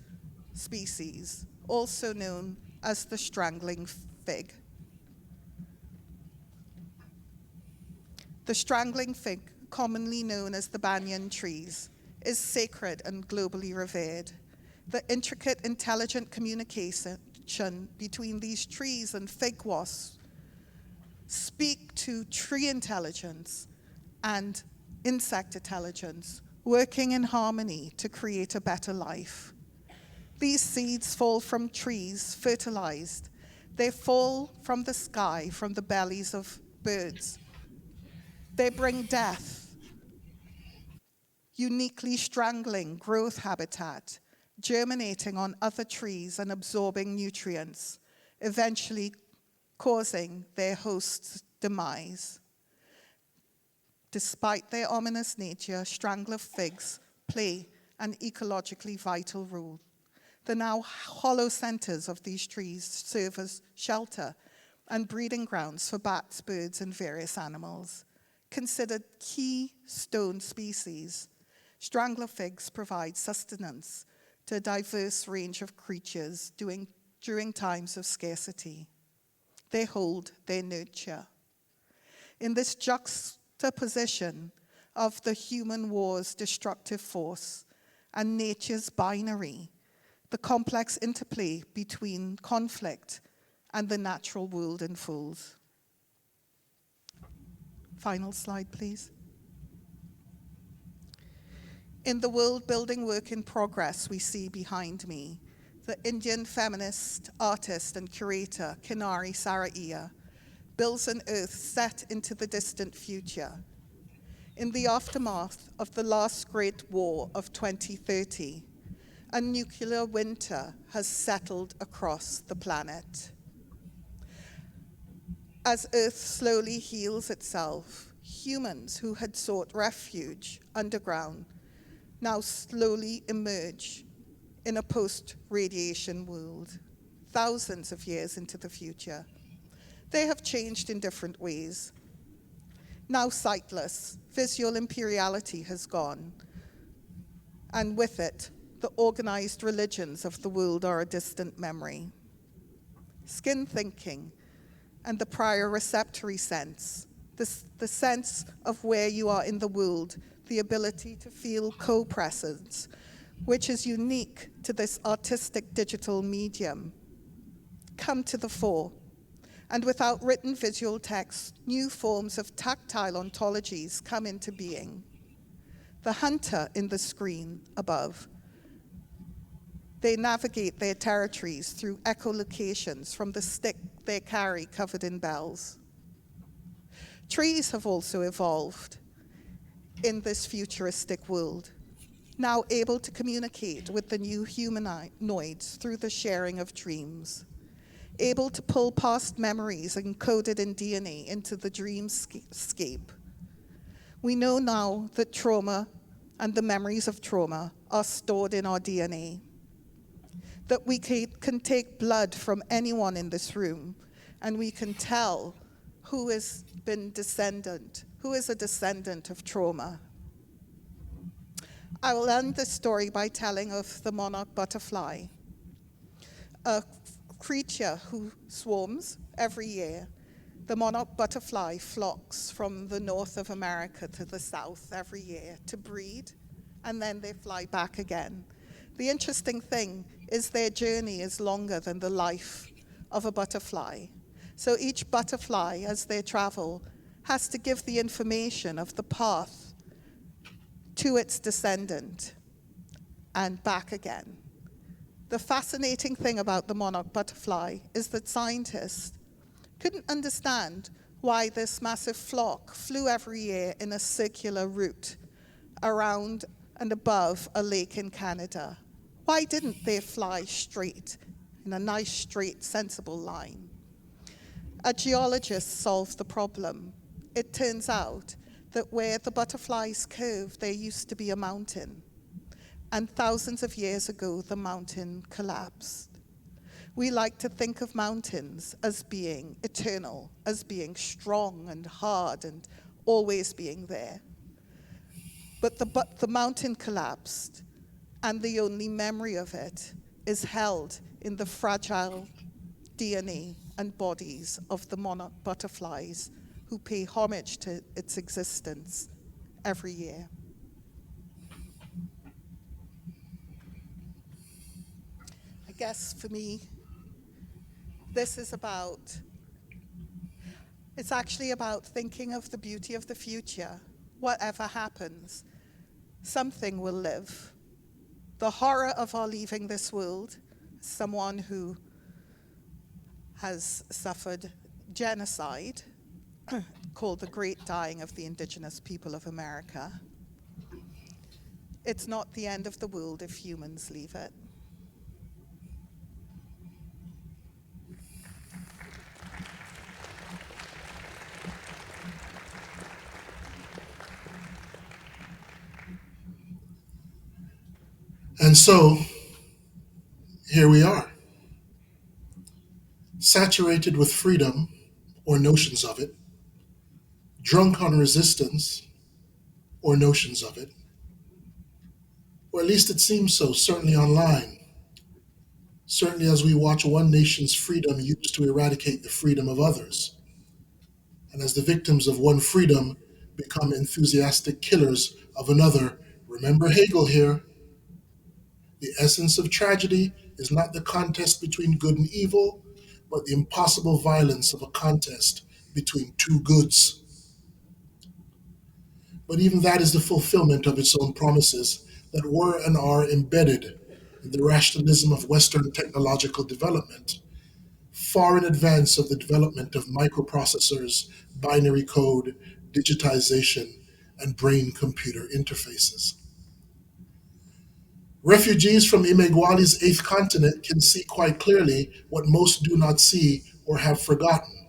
species, also known as the strangling fig. The strangling fig, commonly known as the banyan trees, is sacred and globally revered. The intricate, intelligent communication between these trees and fig wasps speak to tree intelligence and insect intelligence working in harmony to create a better life. These seeds fall from trees, fertilized. They fall from the sky, from the bellies of birds. They bring death, uniquely strangling growth habitat, germinating on other trees and absorbing nutrients, eventually causing their host's demise. Despite their ominous nature, strangler figs play an ecologically vital role. The now hollow centers of these trees serve as shelter and breeding grounds for bats, birds, and various animals. Considered keystone species, strangler figs provide sustenance to a diverse range of creatures during times of scarcity. They hold, they nurture. In this juxtaposition of the human war's destructive force and nature's binary, the complex interplay between conflict and the natural world unfolds. Final slide, please. In the world-building work in progress we see behind me, the Indian feminist, artist, and curator Kinari Saraiya builds an earth set into the distant future. In the aftermath of the last great war of 2030, a nuclear winter has settled across the planet. As Earth slowly heals itself, humans who had sought refuge underground now slowly emerge in a post-radiation world, thousands of years into the future. They have changed in different ways. Now sightless, visual imperiality has gone, and with it, the organized religions of the world are a distant memory. Skin thinking and the prior receptory sense, the sense of where you are in the world, the ability to feel co-presence, which is unique to this artistic digital medium, come to the fore. And without written visual text, new forms of tactile ontologies come into being. The hunter in the screen above, they navigate their territories through echolocations from the stick they carry covered in bells. Trees have also evolved in this futuristic world, now able to communicate with the new humanoids through the sharing of dreams, able to pull past memories encoded in DNA into the dreamscape. We know now that trauma and the memories of trauma are stored in our DNA, that we can take blood from anyone in this room and we can tell who is a descendant of trauma. I will end this story by telling of the monarch butterfly, a creature who swarms every year. The monarch butterfly flocks from the north of America to the south every year to breed, and then they fly back again. The interesting thing is their journey is longer than the life of a butterfly. So each butterfly, as they travel, has to give the information of the path to its descendant and back again. The fascinating thing about the monarch butterfly is that scientists couldn't understand why this massive flock flew every year in a circular route around and above a lake in Canada. Why didn't they fly straight in a nice, straight, sensible line? A geologist solved the problem. It turns out that where the butterflies curve, there used to be a mountain. And thousands of years ago, the mountain collapsed. We like to think of mountains as being eternal, as being strong and hard and always being there. But the mountain collapsed, and the only memory of it is held in the fragile DNA and bodies of the monarch butterflies who pay homage to its existence every year. I guess for me, it's actually about thinking of the beauty of the future. Whatever happens, something will live. The horror of our leaving this world, someone who has suffered genocide, called the Great Dying of the Indigenous People of America. It's not the end of the world if humans leave it. And so, here we are, saturated with freedom, or notions of it, drunk on resistance, or notions of it, or at least it seems so, certainly online, certainly as we watch one nation's freedom used to eradicate the freedom of others, and as the victims of one freedom become enthusiastic killers of another. Remember Hegel here. The essence of tragedy is not the contest between good and evil, but the impossible violence of a contest between two goods. But even that is the fulfillment of its own promises that were and are embedded in the rationalism of Western technological development, far in advance of the development of microprocessors, binary code, digitization, and brain-computer interfaces. Refugees from Imegwali's eighth continent can see quite clearly what most do not see or have forgotten.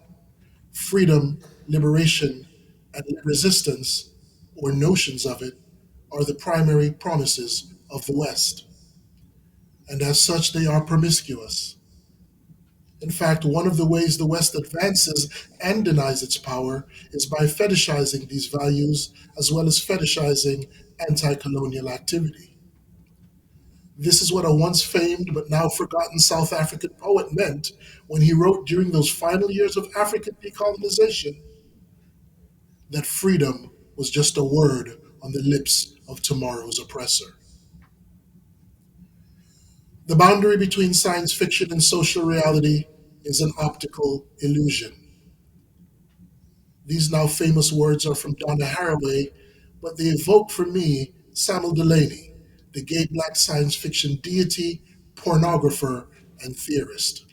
Freedom, liberation, and resistance, or notions of it, are the primary promises of the West. And as such, they are promiscuous. In fact, one of the ways the West advances and denies its power is by fetishizing these values as well as fetishizing anti colonial activity. This is what a once famed but now forgotten South African poet meant when he wrote during those final years of African decolonization that freedom was just a word on the lips of tomorrow's oppressor. The boundary between science fiction and social reality is an optical illusion. These now famous words are from Donna Haraway, but they evoke for me Samuel Delany, the gay black science fiction deity, pornographer, and theorist.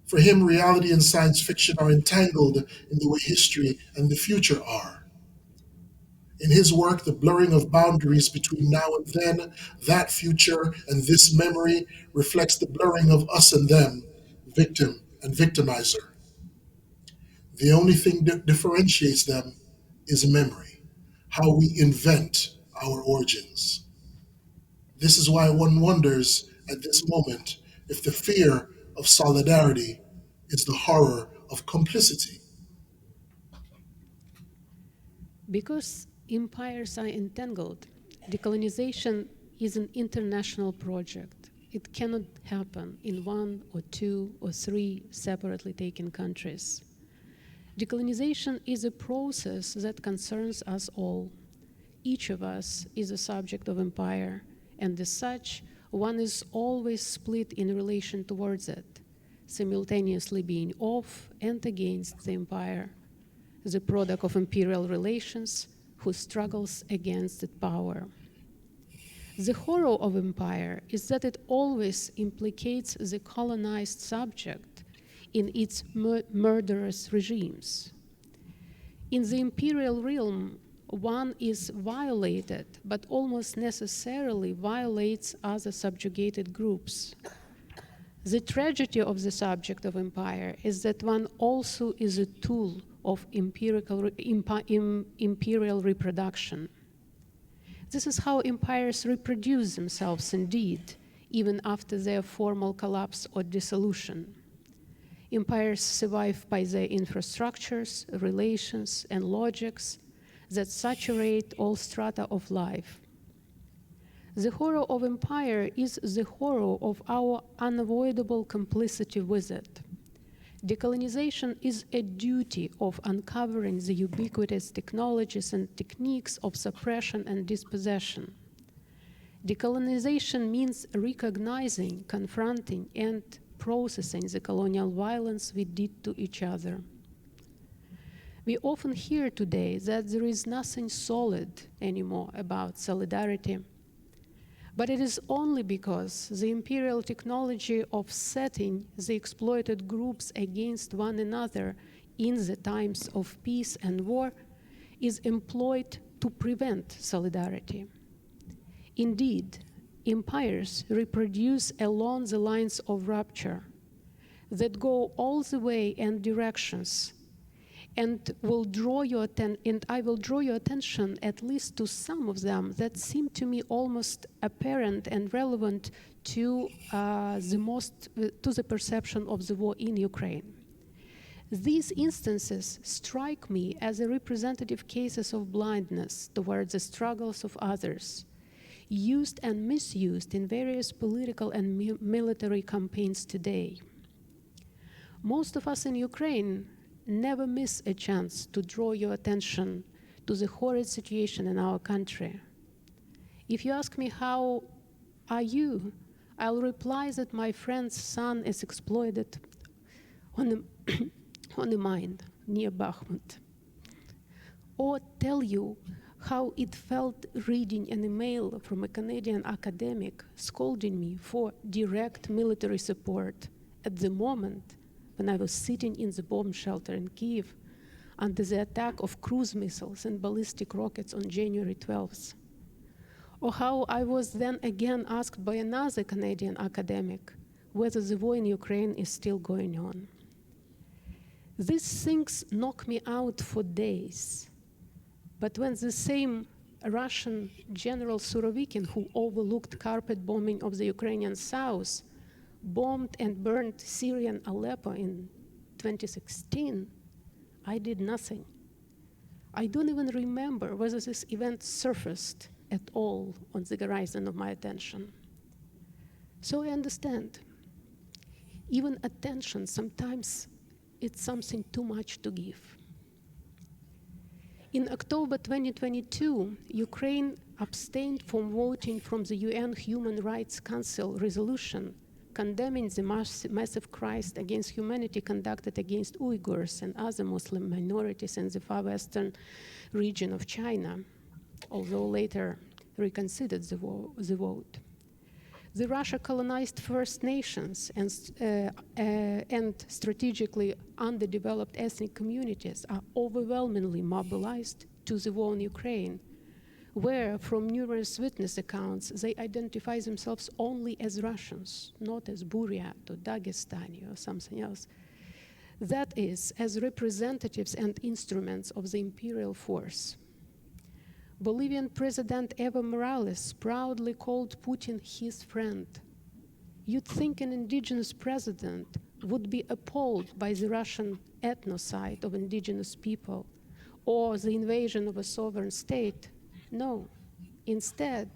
For him, reality and science fiction are entangled in the way history and the future are. In his work, the blurring of boundaries between now and then, that future and this memory reflects the blurring of us and them, victim and victimizer. The only thing that differentiates them is memory, how we invent our origins. This is why one wonders at this moment if the fear of solidarity is the horror of complicity. Because empires are entangled, decolonization is an international project. It cannot happen in one or two or three separately taken countries. Decolonization is a process that concerns us all. Each of us is a subject of empire, and as such, one is always split in relation towards it. simultaneously being of and against the empire, the product of imperial relations who struggles against its power. The horror of empire is that it always implicates the colonized subject in its murderous regimes. In the imperial realm, one is violated, but almost necessarily violates other subjugated groups. The tragedy of the subject of empire is that one also is a tool of imperial reproduction. This is how empires reproduce themselves indeed, even after their formal collapse or dissolution. Empires survive by their infrastructures, relations, and logics that saturate all strata of life. The horror of empire is the horror of our unavoidable complicity with it. Decolonization is a duty of uncovering the ubiquitous technologies and techniques of suppression and dispossession. Decolonization means recognizing, confronting, and processing the colonial violence we did to each other. We often hear today that there is nothing solid anymore about solidarity, but it is only because the imperial technology of setting the exploited groups against one another in the times of peace and war is employed to prevent solidarity. Indeed, empires reproduce along the lines of rupture that go all the way and directions, and I will draw your attention at least to some of them that seem to me almost apparent and relevant to the perception of the war in Ukraine. These instances strike me as representative cases of blindness towards the struggles of others, used and misused in various political and military campaigns today. Most of us in Ukraine never miss a chance to draw your attention to the horrid situation in our country. If you ask me, how are you? I'll reply that my friend's son is exploited on a mine near Bakhmut. Or tell you how it felt reading an email from a Canadian academic scolding me for direct military support at the moment when I was sitting in the bomb shelter in Kyiv under the attack of cruise missiles and ballistic rockets on January 12th. Or how I was then again asked by another Canadian academic whether the war in Ukraine is still going on. These things knock me out for days. But when the same Russian General Surovikin, who overlooked carpet bombing of the Ukrainian south, bombed and burned Syrian Aleppo in 2016, I did nothing. I don't even remember whether this event surfaced at all on the horizon of my attention. So I understand. Even attention, sometimes it's something too much to give. In October 2022, Ukraine abstained from voting from the UN Human Rights Council resolution condemning the massive crimes against humanity conducted against Uyghurs and other Muslim minorities in the far western region of China, although later reconsidered the vote. The Russia colonized First Nations and strategically underdeveloped ethnic communities are overwhelmingly mobilized to the war in Ukraine, where, from numerous witness accounts, they identify themselves only as Russians, not as Buryat or Dagestani or something else. That is, as representatives and instruments of the imperial force. Bolivian President Evo Morales proudly called Putin his friend. You'd think an indigenous president would be appalled by the Russian ethnocide of indigenous people or the invasion of a sovereign state. No. Instead,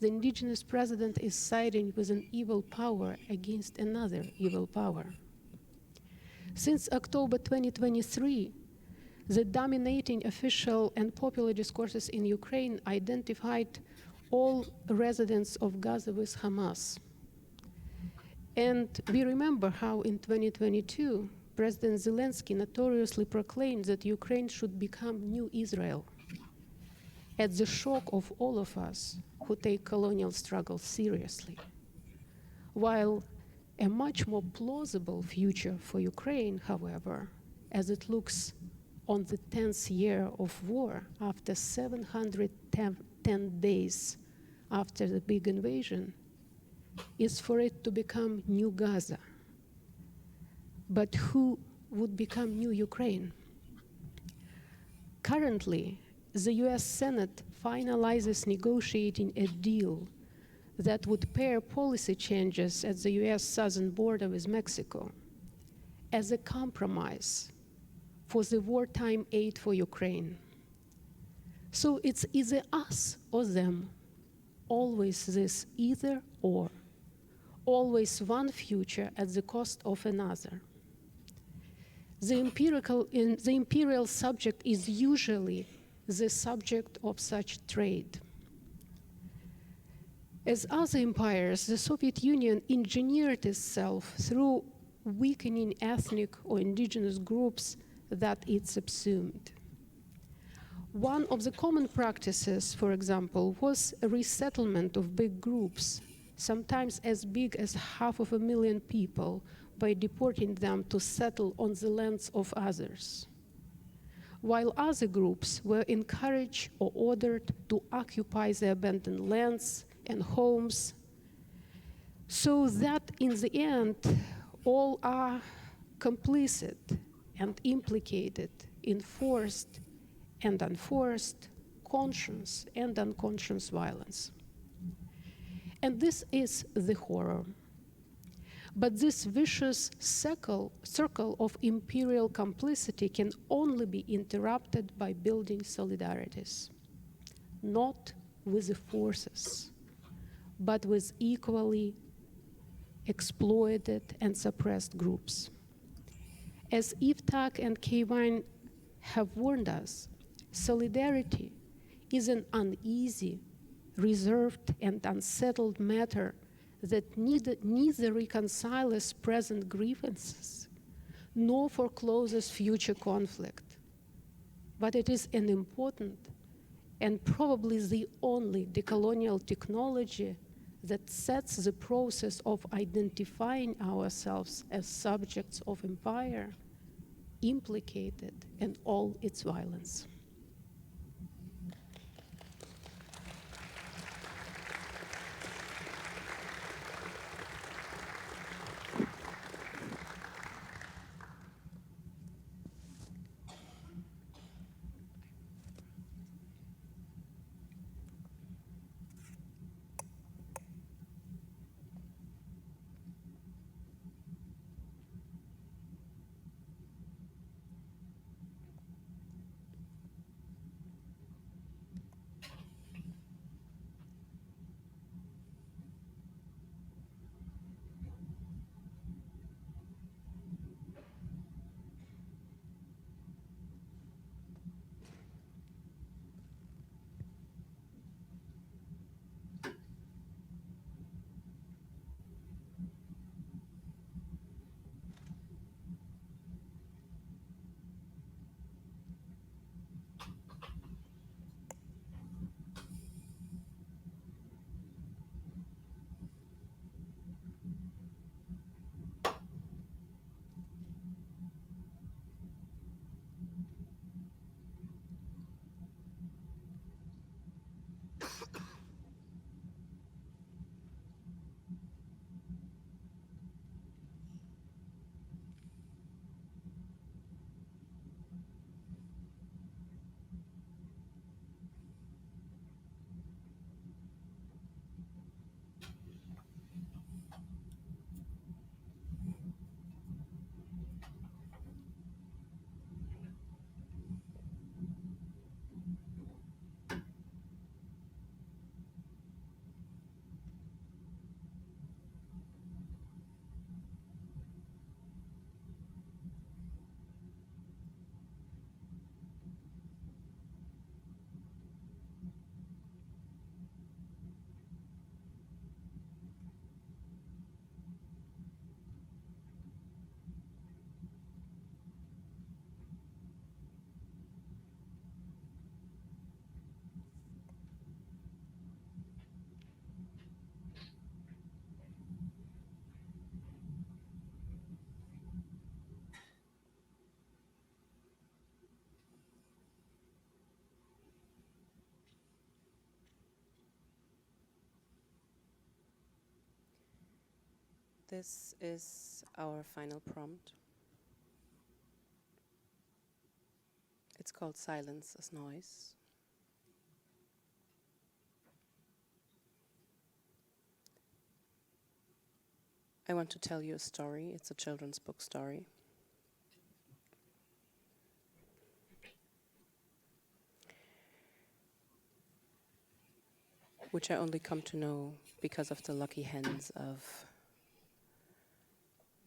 the indigenous president is siding with an evil power against another evil power. Since October 2023, the dominating official and popular discourses in Ukraine identified all residents of Gaza with Hamas. And we remember how in 2022, President Zelensky notoriously proclaimed that Ukraine should become new Israel. At the shock of all of us who take colonial struggle seriously. While a much more plausible future for Ukraine, however, as it looks on the 10th year of war after 710 days after the big invasion, is for it to become new Gaza. But who would become new Ukraine? Currently, the US Senate finalizes negotiating a deal that would pair policy changes at the US southern border with Mexico as a compromise for the wartime aid for Ukraine. So it's either us or them, always this either or, always one future at the cost of another. The imperial subject is usually the subject of such trade. As other empires, the Soviet Union engineered itself through weakening ethnic or indigenous groups that it subsumed. One of the common practices, for example, was a resettlement of big groups, sometimes as big as 500,000 people, by deporting them to settle on the lands of others, while other groups were encouraged or ordered to occupy the abandoned lands and homes, so that in the end, all are complicit and implicated in forced and unforced, conscious and unconscious violence. And this is the horror. But this vicious circle of imperial complicity can only be interrupted by building solidarities, not with the forces, but with equally exploited and suppressed groups. As Yvtak and Kevin have warned us, solidarity is an uneasy, reserved, and unsettled matter that neither reconciles present grievances nor forecloses future conflict. But it is an important and probably the only decolonial technology that sets the process of identifying ourselves as subjects of empire implicated in all its violence. This is our final prompt. It's called Silence as Noise. I want to tell you a story. It's a children's book story. Which I only come to know because of the lucky hands of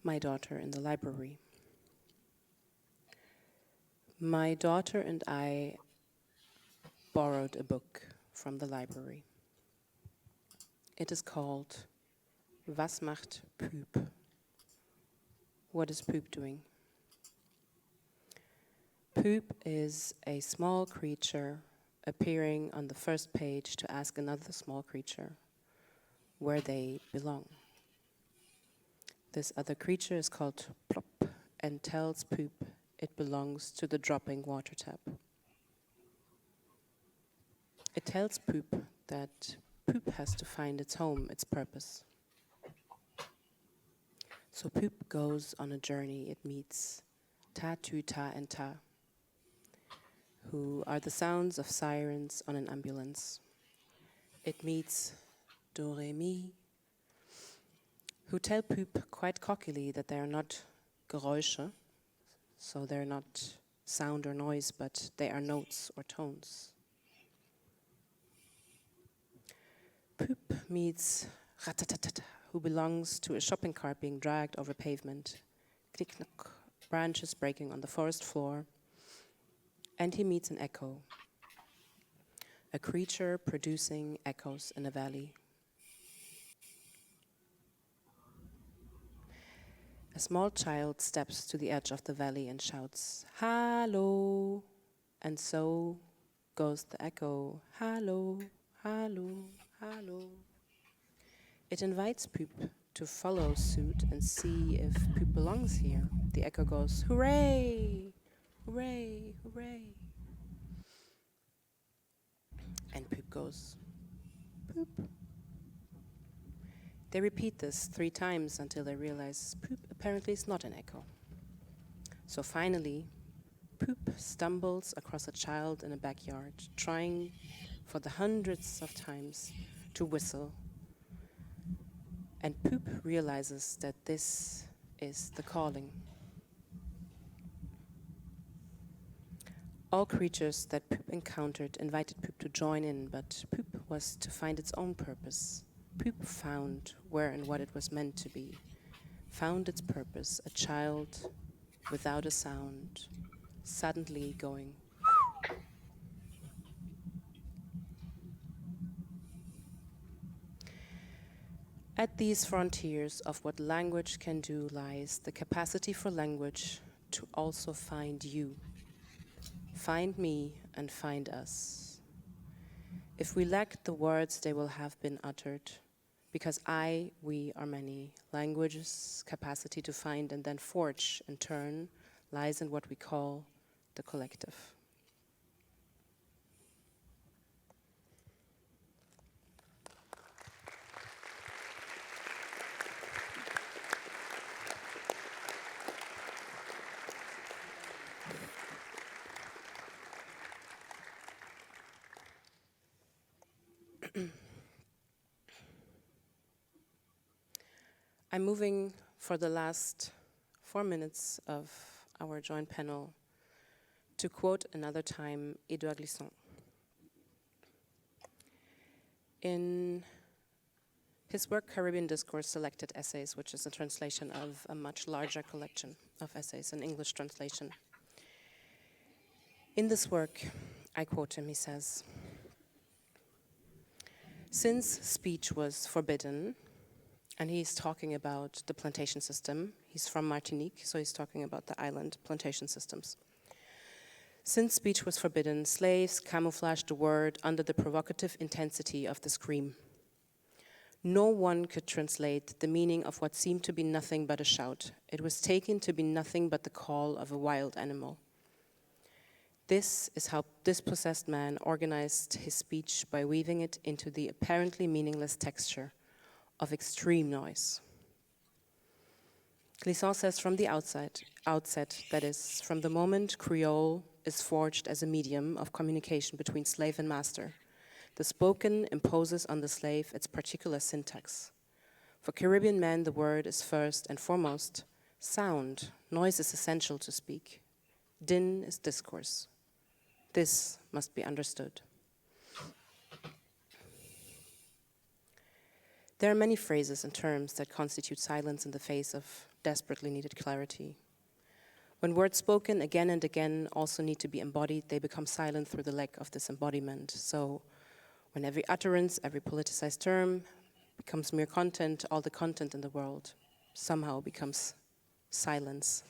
my daughter in the library. My daughter and I borrowed a book from the library. It is called Was macht Poop? What is poop doing? Poop is a small creature appearing on the first page to ask another small creature where they belong. This other creature is called Plop and tells Poop it belongs to the dropping water tap. It tells Poop that Poop has to find its home, its purpose. So Poop goes on a journey. It meets Ta, Tu, Ta, and Ta, who are the sounds of sirens on an ambulance. It meets Do, Re, Mi, who tell Poop quite cockily that they are not Geräusche, so they're not sound or noise, but they are notes or tones. Poop meets Ratatatata, who belongs to a shopping cart being dragged over pavement. Knick-knack, branches breaking on the forest floor. And he meets an echo, a creature producing echoes in a valley. A small child steps to the edge of the valley and shouts, "Hallo!" And so goes the echo, "Hallo, hallo, hallo." It invites Poop to follow suit and see if Poop belongs here. The echo goes, "Hooray! Hooray! Hooray!" And Poop goes, "Poop." They repeat this 3 times until they realize Poop apparently is not an echo. So finally, Poop stumbles across a child in a backyard, trying for the hundreds of times to whistle. And Poop realizes that this is the calling. All creatures that Poop encountered invited Poop to join in, but Poop was to find its own purpose. Poop found where and what it was meant to be, found its purpose, a child without a sound, suddenly going. At these frontiers of what language can do lies the capacity for language to also find you, find me, and find us. If we lack the words, they will have been uttered, because we are many. Language's capacity to find and then forge in turn lies in what we call the collective. I'm moving for the last 4 minutes of our joint panel to quote another time Édouard Glissant. In his work Caribbean Discourse Selected Essays, which is a translation of a much larger collection of essays, an English translation. In this work, I quote him, he says, "Since speech was forbidden," and he's talking about the plantation system. He's from Martinique, so he's talking about the island plantation systems. "Since speech was forbidden, slaves camouflaged the word under the provocative intensity of the scream. No one could translate the meaning of what seemed to be nothing but a shout. It was taken to be nothing but the call of a wild animal. This is how dispossessed man organized his speech by weaving it into the apparently meaningless texture of extreme noise. Clisson says from the outset, that is, from the moment Creole is forged as a medium of communication between slave and master, the spoken imposes on the slave its particular syntax. For Caribbean men, the word is first and foremost sound. Noise is essential to speak. Din is discourse. This must be understood. There are many phrases and terms that constitute silence in the face of desperately needed clarity. When words spoken again and again also need to be embodied, they become silent through the lack of this embodiment. So when every utterance, every politicized term becomes mere content, all the content in the world somehow becomes silence.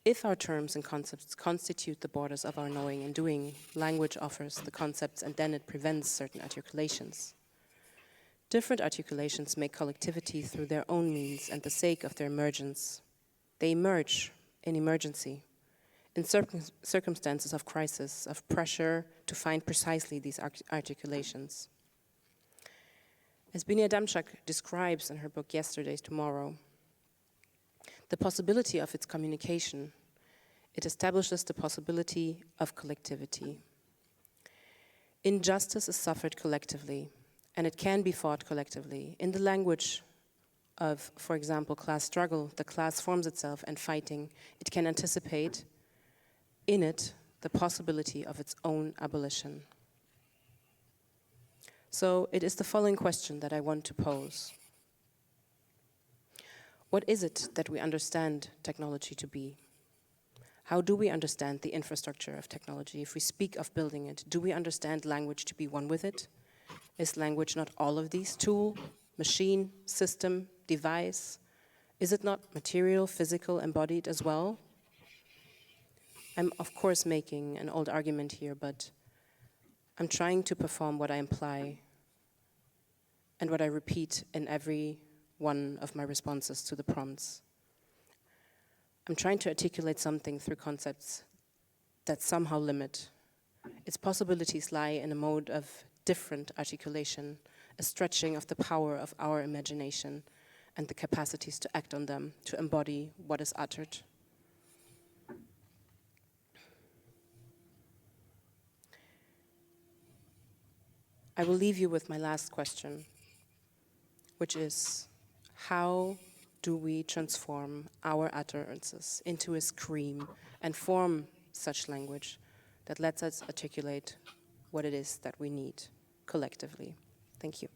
If our terms and concepts constitute the borders of our knowing and doing, language offers the concepts and then it prevents certain articulations. Different articulations make collectivity through their own means and the sake of their emergence. They emerge in emergency, in circumstances of crisis, of pressure to find precisely these articulations. As Binia Damchak describes in her book Yesterday's Tomorrow, the possibility of its communication, it establishes the possibility of collectivity. Injustice is suffered collectively, and it can be fought collectively. In the language of, for example, class struggle, the class forms itself and fighting, it can anticipate in it the possibility of its own abolition. So it is the following question that I want to pose. What is it that we understand technology to be? How do we understand the infrastructure of technology? If we speak of building it, do we understand language to be one with it? Is language not all of these? Tool, machine, system, device? Is it not material, physical, embodied as well? I'm of course making an old argument here, but I'm trying to perform what I imply and what I repeat in every one of my responses to the prompts. I'm trying to articulate something through concepts that somehow limit. Its possibilities lie in a mode of different articulation, a stretching of the power of our imagination and the capacities to act on them, to embody what is uttered. I will leave you with my last question, which is, how do we transform our utterances into a scream and form such language that lets us articulate what it is that we need collectively? Thank you.